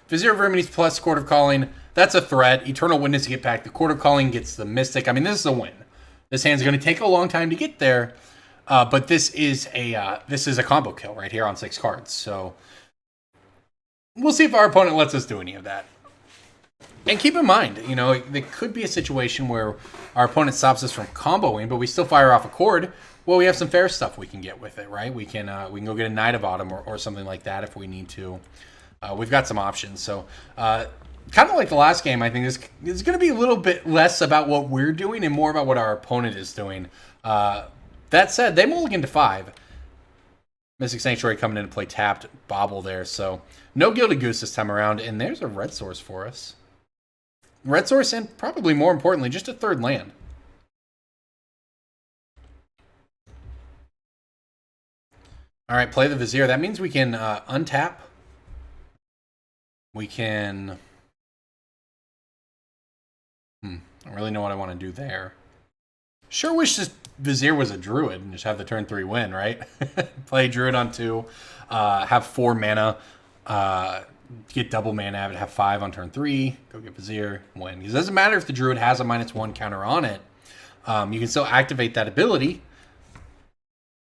Vizier of Remedies plus Chord of Calling, that's a threat. Eternal Witness to get back. The Chord of Calling gets the Mystic. I mean, this is a win. This hand's going to take a long time to get there. But this is a combo kill right here on 6 cards. So we'll see if our opponent lets us do any of that. And keep in mind, you know, there could be a situation where our opponent stops us from comboing, but we still fire off a chord. Well, we have some fair stuff we can get with it, right? We can go get a Knight of Autumn or something like that if we need to. We've got some options. So kind of like the last game, I think this is going to be a little bit less about what we're doing and more about what our opponent is doing. That said, they mulligan to 5. Mystic Sanctuary coming in to play tapped Bobble there. So no Gilded Goose this time around. And there's a red source for us. Red source and probably more importantly, just a third land. All right, play the Vizier. That means we can untap. We can... I don't really know what I want to do there. Sure wish this Vizier was a Druid and just have the turn 3 win, right? Play Druid on 2, have 4 mana, get double mana, have 5 on turn 3, go get Vizier, win. Because it doesn't matter if the Druid has a -1 counter on it. You can still activate that ability.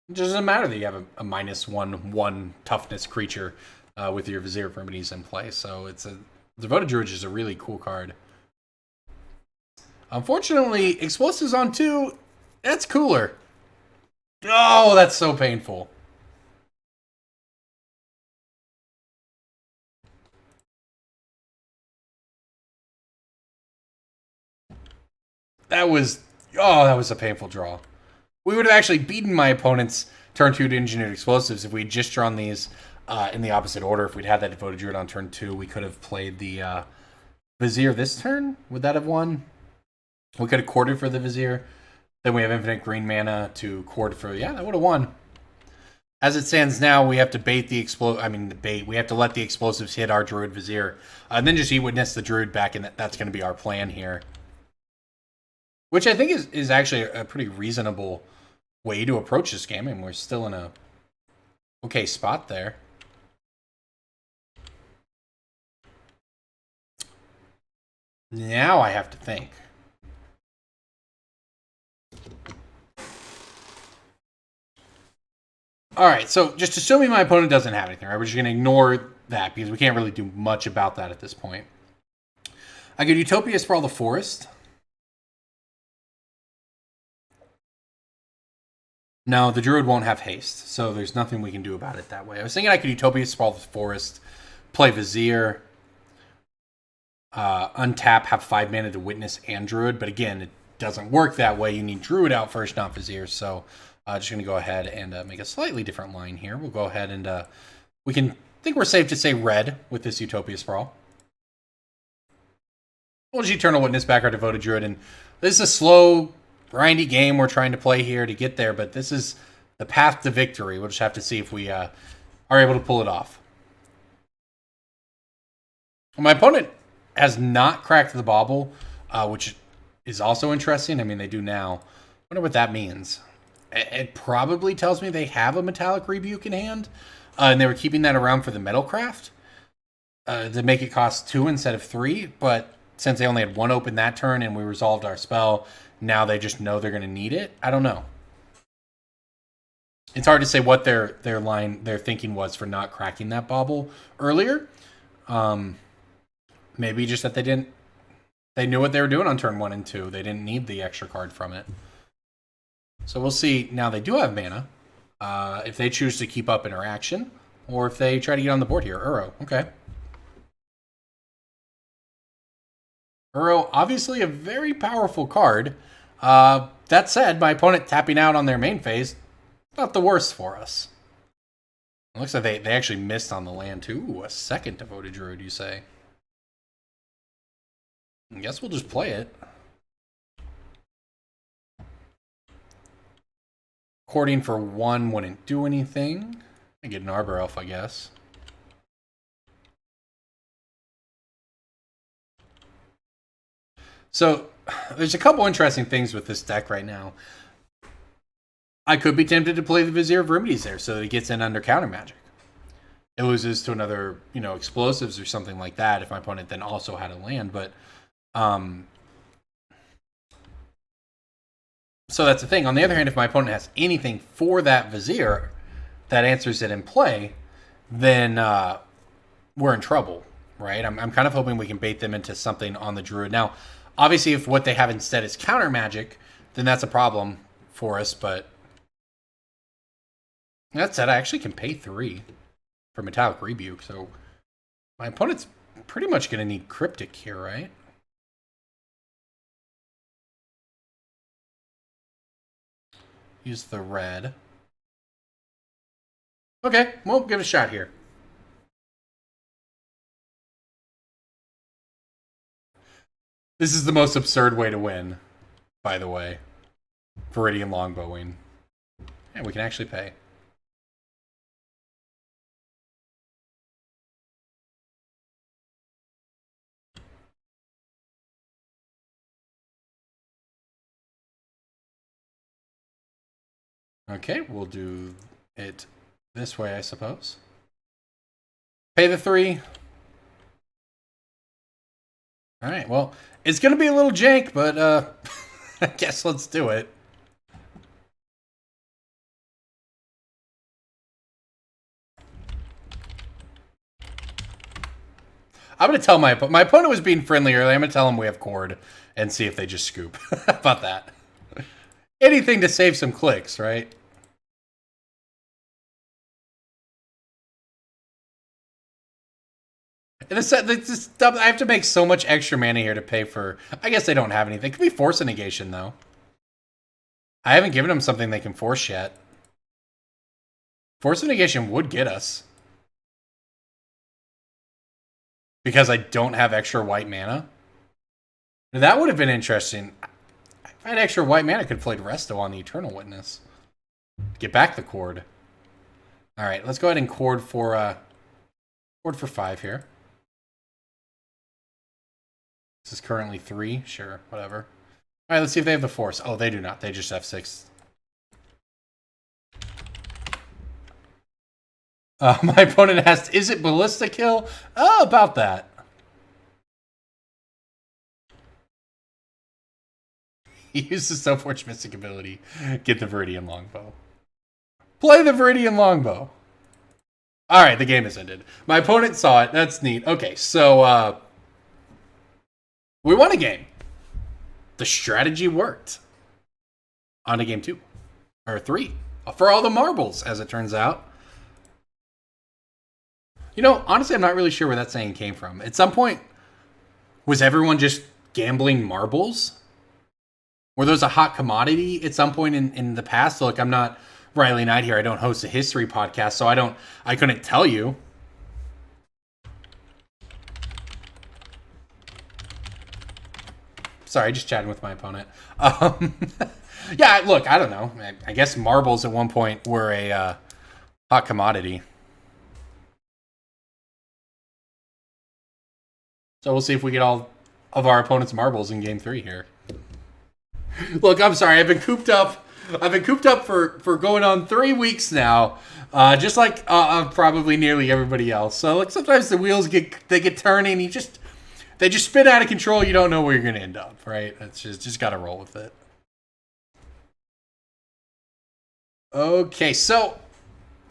It doesn't matter that you have a -1/1 toughness creature with your Vizier of Remedies in play. So it's a Devoted Druid is a really cool card. Unfortunately, Explosives on 2, that's cooler. Oh, that's so painful. That was a painful draw. We would have actually beaten my opponent's turn 2 to Engineered Explosives if we had just drawn these in the opposite order. If we'd had that Devoted Druid on turn 2, we could have played the Vizier this turn. Would that have won? We could have corded for the Vizier. Then we have infinite green mana to cord for... Yeah, that would have won. As it stands now, we have to bait the we have to let the explosives hit our Druid Vizier. And then just E-Witness the Druid back, and that's going to be our plan here. Which I think is actually a pretty reasonable way to approach this game. And we're still in a Okay spot there. Now I have to think. All right, so just assuming my opponent doesn't have anything, right? We're just going to ignore that because we can't really do much about that at this point. I could Utopia Sprawl the Forest. No, the Druid won't have haste, so there's nothing we can do about it that way. I was thinking I could Utopia Sprawl the Forest, play Vizier, untap, have 5 mana to Witness and Druid, but again, it doesn't work that way. You need Druid out first, not Vizier, so just going to go ahead and make a slightly different line here. We'll go ahead and we can think we're safe to say red with this Utopia Sprawl. We'll just Eternal Witness back our Devoted Druid, and this is a slow, grindy game we're trying to play here to get there, but this is the path to victory. We'll just have to see if we are able to pull it off. My opponent has not cracked the bauble, which is also interesting. I mean, they do now. I wonder what that means. It probably tells me they have a Metallic Rebuke in hand, and they were keeping that around for the Metalcraft to make it cost 2 instead of 3, but since they only had 1 open that turn and we resolved our spell, now they just know they're going to need it. I don't know. It's hard to say what their thinking was for not cracking that bauble earlier. Maybe just that they knew what they were doing on turn 1 and 2. They didn't need the extra card from it. So we'll see. Now they do have mana. If they choose to keep up interaction, or if they try to get on the board here. Uro, okay. Uro, obviously a very powerful card. That said, my opponent tapping out on their main phase, not the worst for us. It looks like they actually missed on the land too. Ooh, a second Devoted Druid, you say? I guess we'll just play it. Courting for 1 wouldn't do anything. I get an Arbor Elf, I guess. So, there's a couple interesting things with this deck right now. I could be tempted to play the Vizier of Remedies there so that it gets in under counter magic. It loses to another, explosives or something like that if my opponent then also had a land, but so that's the thing. On the other hand, if my opponent has anything for that Vizier that answers it in play, then we're in trouble, right? I'm kind of hoping we can bait them into something on the Druid. Now, obviously, if what they have instead is counter magic, then that's a problem for us, but that said, I actually can pay 3 for Metallic Rebuke, so my opponent's pretty much going to need Cryptic here, right? Use the red. Okay, we'll give it a shot here. This is the most absurd way to win, by the way. Viridian Longbowing. And we can actually pay. Okay, we'll do it this way, I suppose. Pay the 3. Alright, well, it's going to be a little jank, but I guess let's do it. I'm going to tell my opponent was being friendly earlier. I'm going to tell him we have Chord and see if they just scoop. How about that? Anything to save some clicks, right? And I have to make so much extra mana here to pay for... I guess they don't have anything. It could be Force of Negation, though. I haven't given them something they can force yet. Force of Negation would get us. Because I don't have extra white mana. That would have been interesting. If I had extra white mana, I could have played Resto on the Eternal Witness. Get back the Chord. Alright, let's go ahead and Chord for 5 here. This is currently 3. Sure, whatever. Alright, let's see if they have the Force. Oh, they do not. They just have 6. My opponent asked, is it Ballista Kill? About that. He used the Stoneforge Mystic ability. Get the Viridian Longbow. Play the Viridian Longbow. Alright, the game has ended. My opponent saw it. That's neat. Okay, so we won a game. The strategy worked. On to game 2. Or 3. For all the marbles, as it turns out. You know, honestly, I'm not really sure where that saying came from. At some point, was everyone just gambling marbles? Were those a hot commodity at some point in the past? Look, I'm not Riley Knight here. I don't host a history podcast, so I couldn't tell you. Sorry, just chatting with my opponent. Yeah, look, I don't know. I guess marbles at one point were a hot commodity. So we'll see if we get all of our opponent's marbles in game 3 here. Look, I'm sorry. I've been cooped up. For going on 3 weeks now, just like probably nearly everybody else. So like sometimes the wheels get turning. They just spin out of control. You don't know where you're gonna end up, right? That's just gotta roll with it. Okay, so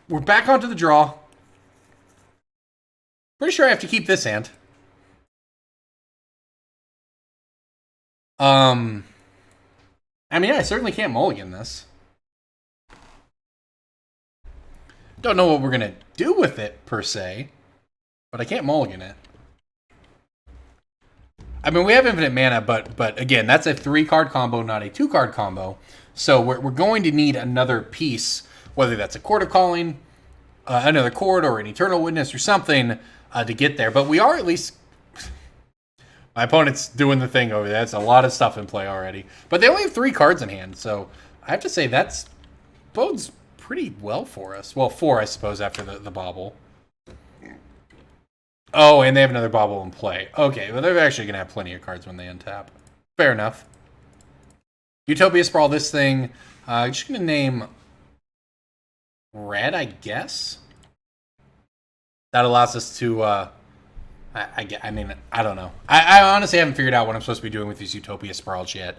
we're back onto the draw. Pretty sure I have to keep this hand. I mean, I certainly can't mulligan this. Don't know what we're going to do with it, per se. But I can't mulligan it. I mean, we have infinite mana, but again, that's a 3-card combo, not a 2-card combo. So we're going to need another piece, whether that's a Chord of Calling, another Chord, or an Eternal Witness, or something to get there. But we are at least... My opponent's doing the thing over there. That's a lot of stuff in play already. But they only have 3 cards in hand, so I have to say that's bodes pretty well for us. Well, 4, I suppose, after the bobble. Oh, and they have another bobble in play. Okay, well, they're actually going to have plenty of cards when they untap. Fair enough. Utopia Sprawl this thing. I'm just going to name red, I guess. That allows us to... I mean, I don't know. I honestly haven't figured out what I'm supposed to be doing with these Utopia Sprawls yet.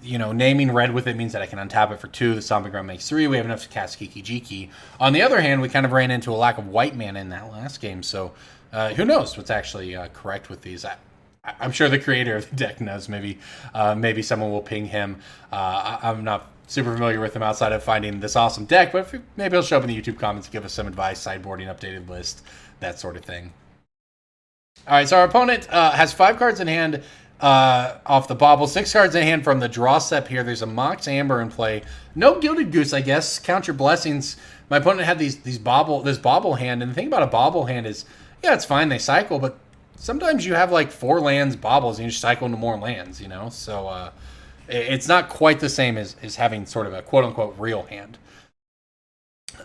You know, naming red with it means that I can untap it for 2. The Stomping Ground makes 3. We have enough to cast Kiki-Jiki. On the other hand, we kind of ran into a lack of white mana in that last game, so who knows what's actually correct with these. I'm sure the creator of the deck knows. Maybe someone will ping him. I'm not super familiar with him outside of finding this awesome deck, but maybe he'll show up in the YouTube comments and give us some advice, sideboarding, updated list, that sort of thing. All right, so our opponent has 5 cards in hand off the bobble, 6 cards in hand from the draw step here. There's a Mox Amber in play. No Gilded Goose, I guess. Count your blessings. My opponent had this bobble hand, and the thing about a bobble hand is, yeah, it's fine, they cycle, but sometimes you have like 4 lands bobbles and you just cycle into more lands, you know? So it's not quite the same as having sort of a quote-unquote real hand.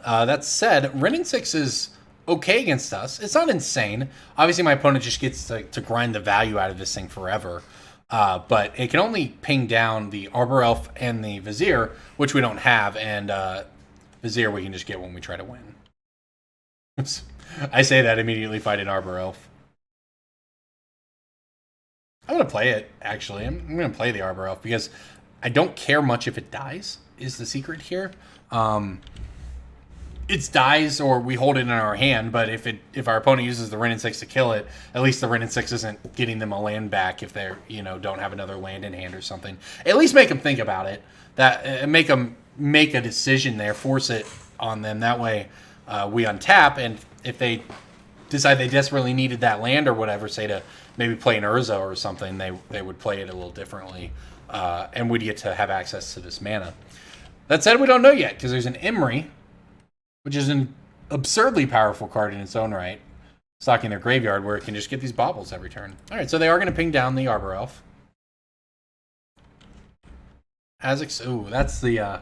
That said, Wrenn and 6 is... okay against us. It's not insane. Obviously, my opponent just gets to grind the value out of this thing forever. But it can only ping down the Arbor Elf and the Vizier, which we don't have. And Vizier we can just get when we try to win. Oops. I say that immediately fighting Arbor Elf. I'm going to play it, actually. I'm going to play the Arbor Elf because I don't care much if it dies, is the secret here. It dies or we hold it in our hand, but if our opponent uses the Wrenn and 6 to kill it, at least the Wrenn and 6 isn't getting them a land back if they're, don't have another land in hand or something. At least make them think about it. Make them make a decision there, force it on them. That way we untap, and if they decide they desperately needed that land or whatever, say to maybe play an Urza or something, they would play it a little differently, and we'd get to have access to this mana. That said, we don't know yet, because there's an Emry, which is an absurdly powerful card in its own right, stocking their graveyard, where it can just get these baubles every turn. All right, so they are going to ping down the Arbor Elf. Ooh, that's the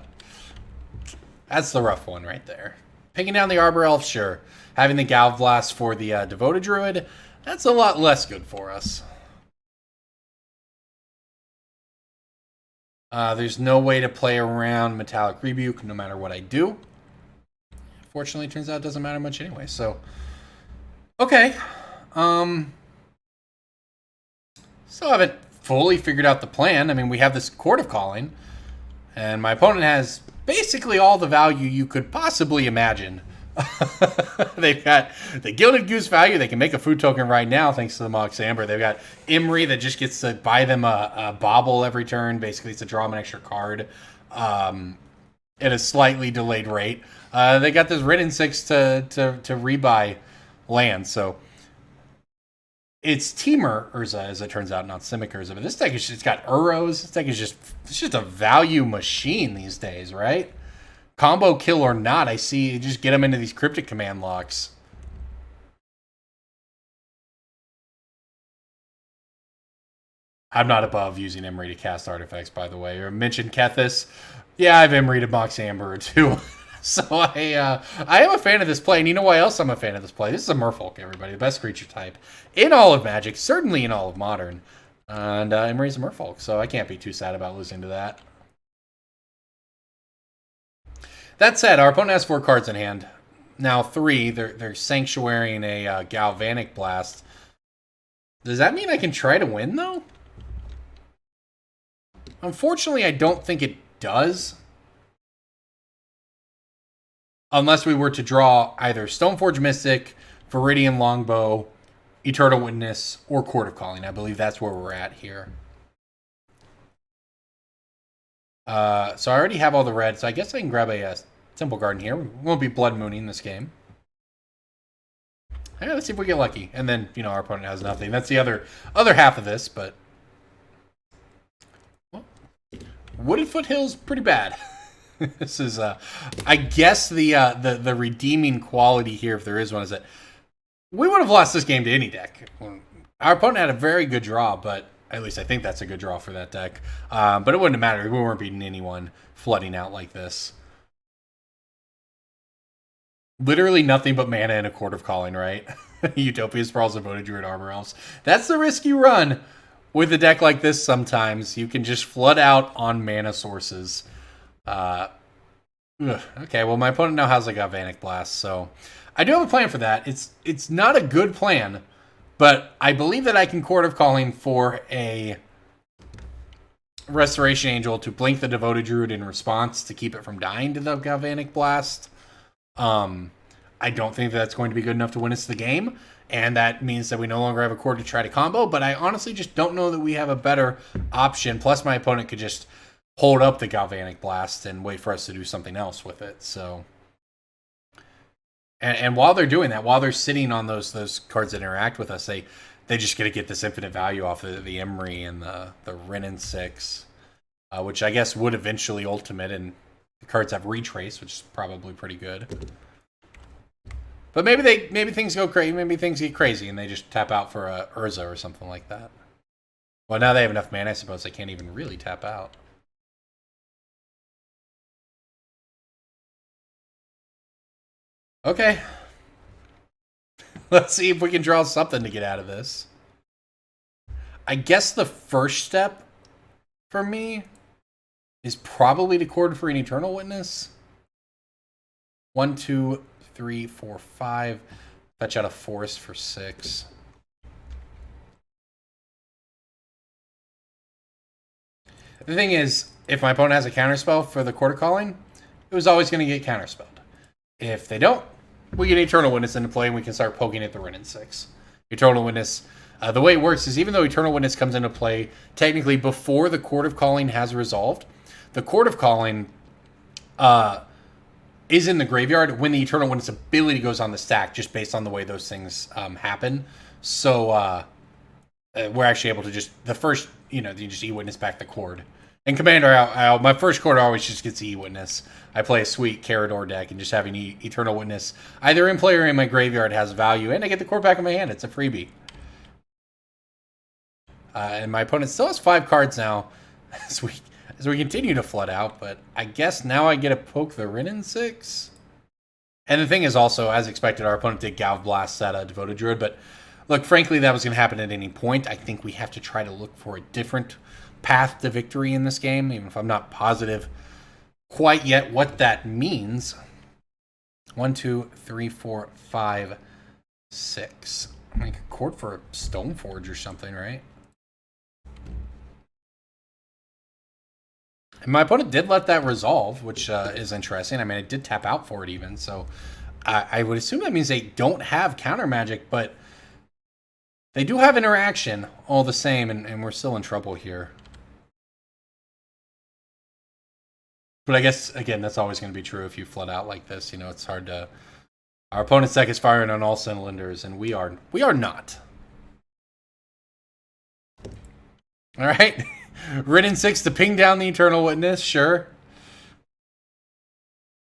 rough one right there. Pinging down the Arbor Elf, sure. Having the Galvblast for the Devoted Druid, that's a lot less good for us. There's no way to play around Metallic Rebuke no matter what I do. Fortunately, it turns out it doesn't matter much anyway. So, okay. Still haven't fully figured out the plan. I mean, we have this Chord of Calling, and my opponent has basically all the value you could possibly imagine. They've got the Gilded Goose value. They can make a food token right now thanks to the Mox Amber. They've got Imri that just gets to buy them a bauble every turn. Basically, it's to draw them an extra card at a slightly delayed rate. They got this Ridden 6 to rebuy land, so it's Temur Urza, as it turns out, not Simic Urza. But this deck is just got Uros. This deck is just a value machine these days, right? Combo kill or not, I see you just get them into these cryptic command locks. I'm not above using Imri to cast artifacts, by the way. You mentioned Kethis. Yeah, I've Imri to Mox Amber too. So I am a fan of this play, and you know why else I'm a fan of this play? This is a Merfolk, everybody, the best creature type in all of Magic, certainly in all of Modern. And Imri's a Merfolk, so I can't be too sad about losing to that. That said, our opponent has 4 cards in hand. Now 3, they're sanctuarying a Galvanic Blast. Does that mean I can try to win, though? Unfortunately, I don't think it does. Unless we were to draw either Stoneforge Mystic, Viridian Longbow, Eternal Witness, or Chord of Calling. I believe that's where we're at here. So I already have all the red, so I guess I can grab a Temple Garden here. We won't be Blood Mooning this game. Yeah, let's see if we get lucky. And then, you know, our opponent has nothing. That's the other half of this, but... Well, Wooded Foothills, pretty bad. This is, I guess the redeeming quality here, if there is one, is that we would have lost this game to any deck. Our opponent had a very good draw, but at least I think that's a good draw for that deck. But it wouldn't have mattered. We weren't beating anyone flooding out like this. Literally nothing but mana and a Chord of Calling, right? Utopia Sprawl, Devoted Druid, Arbor Elves. That's the risk you run with a deck like this sometimes. You can just flood out on mana sources. Okay, well, my opponent now has like a Galvanic Blast, so I do have a plan for that. It's not a good plan, but I believe that I can Chord of Calling for a Restoration Angel to blink the Devoted Druid in response to keep it from dying to the Galvanic Blast. I don't think that's going to be good enough to win us the game, and that means that we no longer have a Chord to try to combo, but I honestly just don't know that we have a better option. Plus, my opponent could just hold up the Galvanic Blast and wait for us to do something else with it. So, and while they're doing that, while they're sitting on those cards that interact with us, they just gonna get this infinite value off of the Imri and the Ridden 6, which I guess would eventually ultimate, and the cards have Retrace, which is probably pretty good. But maybe things go crazy. Maybe things get crazy, and they just tap out for a Urza or something like that. Well, now they have enough mana, I suppose they can't even really tap out. Okay. Let's see if we can draw something to get out of this. I guess the first step for me is probably to Chord for an Eternal Witness. 1, 2, 3, 4, 5. Fetch out a Forest for 6. The thing is, if my opponent has a counterspell for the Chord of Calling, it was always going to get counterspelled. If they don't, we get Eternal Witness into play, and we can start poking at the Ridden 6. Eternal Witness, the way it works is even though Eternal Witness comes into play technically before the Chord of Calling has resolved, the Chord of Calling is in the graveyard when the Eternal Witness ability goes on the stack, just based on the way those things happen. So we're actually able to just, the first, you just E-Witness back the Chord. And Commander, my first Chord always just gets E-Witness. I play a sweet Carador deck, and just having Eternal Witness either in play or in my graveyard has value, and I get the Chord back in my hand. It's a freebie. And my opponent still has 5 cards now as we continue to flood out, but I guess now I get to poke the Ridden 6. And the thing is also, as expected, our opponent did Galv Blast at a Devoted Druid, but look, frankly, that was going to happen at any point. I think we have to try to look for a different path to victory in this game, even if I'm not positive quite yet what that means. 1, 2, 3, 4, 5, 6. Like a Chord for a Stoneforge or something, right? And my opponent did let that resolve, which is interesting. I mean, it did tap out for it even, so I would assume that means they don't have counter magic, but they do have interaction all the same, and we're still in trouble here. But I guess, again, that's always going to be true if you flood out like this. You know, it's hard to... Our opponent's deck is firing on all cylinders, and we are not. All right. Ridden 6 to ping down the Eternal Witness, sure.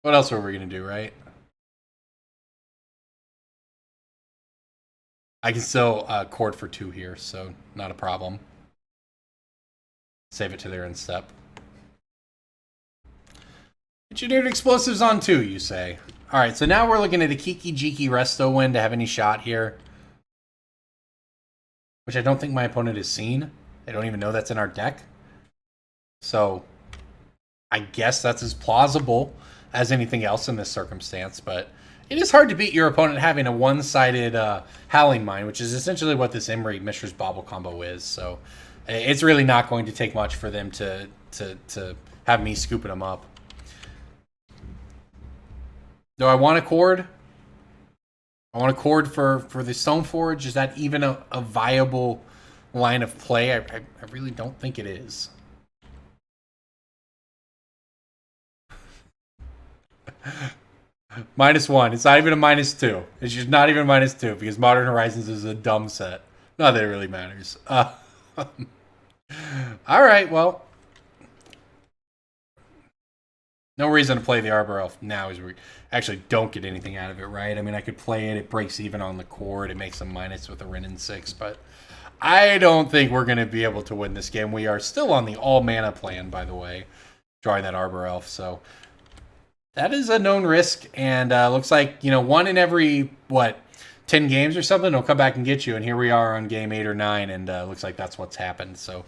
What else were we going to do, right? I can still Chord for 2 here, so not a problem. Save it to their end step. Engineered explosives on 2, you say. Alright, so now we're looking at a Kiki-Jiki Resto win to have any shot here. Which I don't think my opponent has seen. They don't even know that's in our deck. So, I guess that's as plausible as anything else in this circumstance, but it is hard to beat your opponent having a one-sided Howling Mine, which is essentially what this Imri Mishra's Bauble combo is. So, it's really not going to take much for them to have me scooping them up. Do I want a Chord? I want a Chord for the Stoneforge. Is that even a viable line of play? I really don't think it is. -1. It's not even a -2. It's just not even a -2 because Modern Horizons is a dumb set. Not that it really matters. All right, well. No reason to play the Arbor Elf now is we actually don't get anything out of it, right? I mean, I could play it. It breaks even on the Chord. It makes a minus with a Rin 6, but I don't think we're going to be able to win this game. We are still on the all-mana plan, by the way, drawing that Arbor Elf. So that is a known risk, and looks like, you know, 1 in every, 10 games or something, they'll come back and get you, and here we are on game 8 or 9, and looks like that's what's happened. So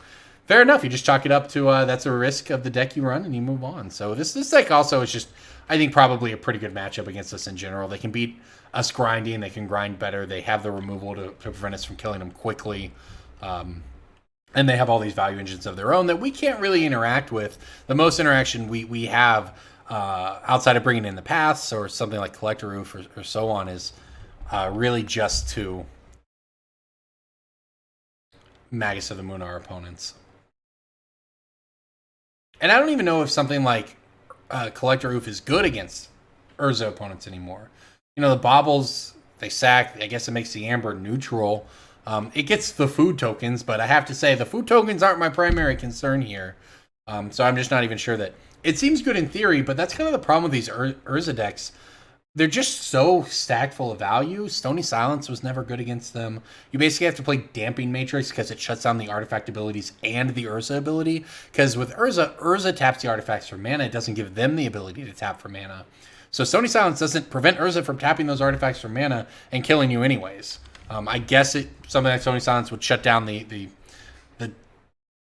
fair enough. You just chalk it up to that's a risk of the deck you run, and you move on. So this deck also is just, I think, probably a pretty good matchup against us in general. They can beat us grinding. They can grind better. They have the removal to prevent us from killing them quickly. And they have all these value engines of their own that we can't really interact with. The most interaction we have outside of bringing in the paths or something like Collector Ouphe or so on is really just to Magus of the Moon our opponents. And I don't even know if something like Collector Ouphe is good against Urza opponents anymore. You know, the Baubles, they sack. I guess it makes the Amber neutral. It gets the food tokens, but I have to say the food tokens aren't my primary concern here. So I'm just not even sure that... It seems good in theory, but that's kind of the problem with these Urza decks. They're just so stacked full of value. Stony Silence was never good against them. You basically have to play Damping Matrix because it shuts down the artifact abilities and the Urza ability. Because with Urza taps the artifacts for mana. It doesn't give them the ability to tap for mana. So Stony Silence doesn't prevent Urza from tapping those artifacts for mana and killing you anyways. I guess something like Stony Silence would shut down the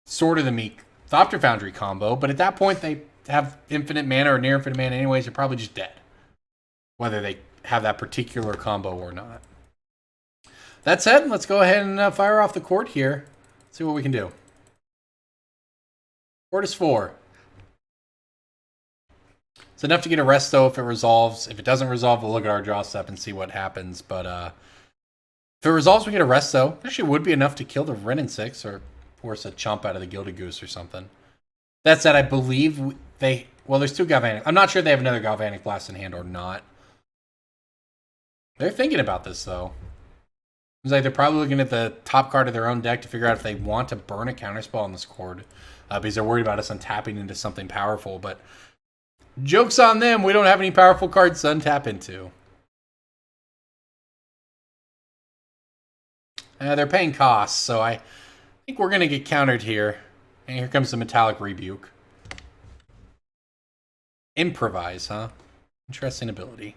Sword of the Meek Thopter Foundry combo. But at that point, they have infinite mana or near infinite mana anyways. They're probably just dead, whether they have that particular combo or not. That said, let's go ahead and fire off the Chord here. See what we can do. Chord is 4. It's enough to get a resto if it resolves. If it doesn't resolve, we'll look at our draw step and see what happens. But if it resolves, we get a resto. Actually, would be enough to kill the Rin 6 or force a chump out of the Gilded Goose or something. That said, I believe they... Well, there's 2 Galvanic... I'm not sure they have another Galvanic Blast in hand or not. They're thinking about this, though. It's like they're probably looking at the top card of their own deck to figure out if they want to burn a counterspell on this Chord. Because they're worried about us untapping into something powerful. But joke's on them. We don't have any powerful cards to untap into. They're paying costs, so I think we're going to get countered here. And here comes the Metallic Rebuke. Improvise, huh? Interesting ability.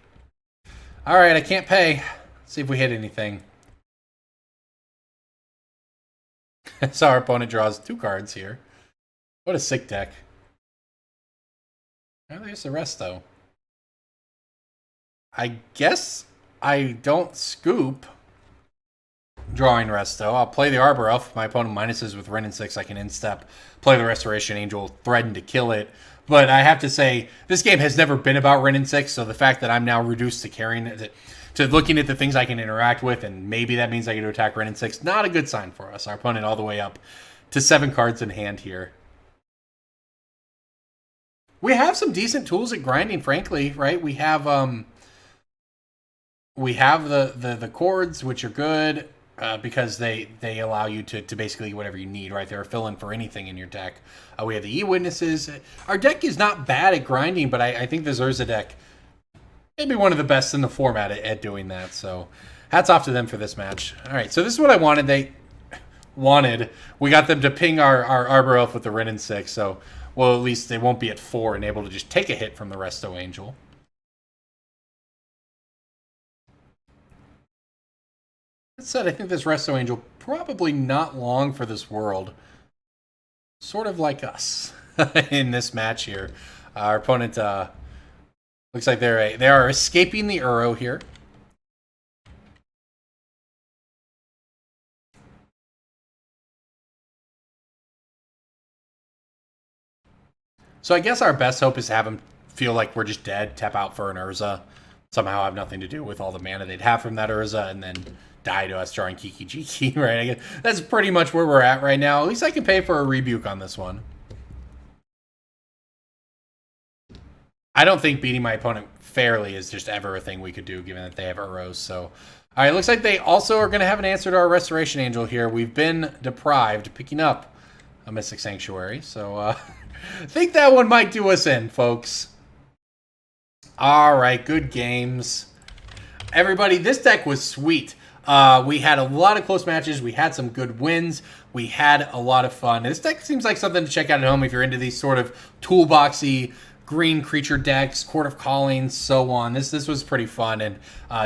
Alright, I can't pay. Let's see if we hit anything. So our opponent draws 2 cards here. What a sick deck. Oh, there's the rest, though. I guess I don't scoop drawing resto. I'll play the Arbor Elf. If my opponent minuses with Wrenn and 6, I can instep, play the Restoration Angel, threaten to kill it. But I have to say, this game has never been about Wrenn and 6, so the fact that I'm now reduced to carrying it, to looking at the things I can interact with, and maybe that means I get to attack Wrenn and 6, not a good sign for us. Our opponent all the way up to 7 cards in hand here. We have some decent tools at grinding, frankly, right? We have the chords, which are good. Because they allow you to basically get whatever you need, right? They're a fill-in for anything in your deck. We have the E-Witnesses. Our deck is not bad at grinding, but I think the Zurza deck may be one of the best in the format at doing that. So hats off to them for this match. All right, so this is what I wanted. We got them to ping our Arbor Elf with the Wrenn and 6, so, well, at least they won't be at 4 and able to just take a hit from the Resto Angel. That said, I think this Resto Angel probably not long for this world. Sort of like us in this match here. Our opponent looks like they are escaping the Uro here. So I guess our best hope is to have them feel like we're just dead, tap out for an Urza, somehow have nothing to do with all the mana they'd have from that Urza, and then die to us drawing Kiki-Jiki, right? I guess that's pretty much where we're at right now. At least I can pay for a rebuke on this one. I don't think beating my opponent fairly is just ever a thing we could do, given that they have Uros. So, all right, looks like they also are going to have an answer to our Restoration Angel here. We've been deprived, picking up a Mystic Sanctuary. So, I think that one might do us in, folks. All right, good games. Everybody, this deck was sweet. We had a lot of close matches. We had some good wins. We had a lot of fun. This deck seems like something to check out at home if you're into these sort of toolboxy green creature decks, Chord of Calling, so on. This was pretty fun and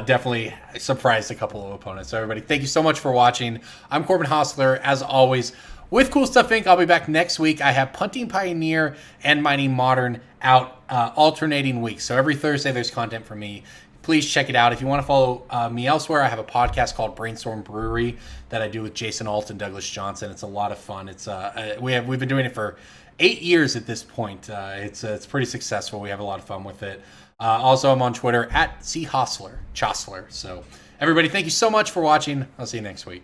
definitely surprised a couple of opponents. So everybody, thank you so much for watching. I'm Corbin Hosler, as always, with Cool Stuff Inc. I'll be back next week. I have Punting Pioneer and Mining Modern out alternating weeks. So every Thursday there's content from me. Please check it out. If you want to follow me elsewhere, I have a podcast called Brainstorm Brewery that I do with Jason Alt and Douglas Johnson. It's a lot of fun. It's we've been doing it for 8 years at this point. It's pretty successful. We have a lot of fun with it. Also, I'm on Twitter at @CHosler. So everybody, thank you so much for watching. I'll see you next week.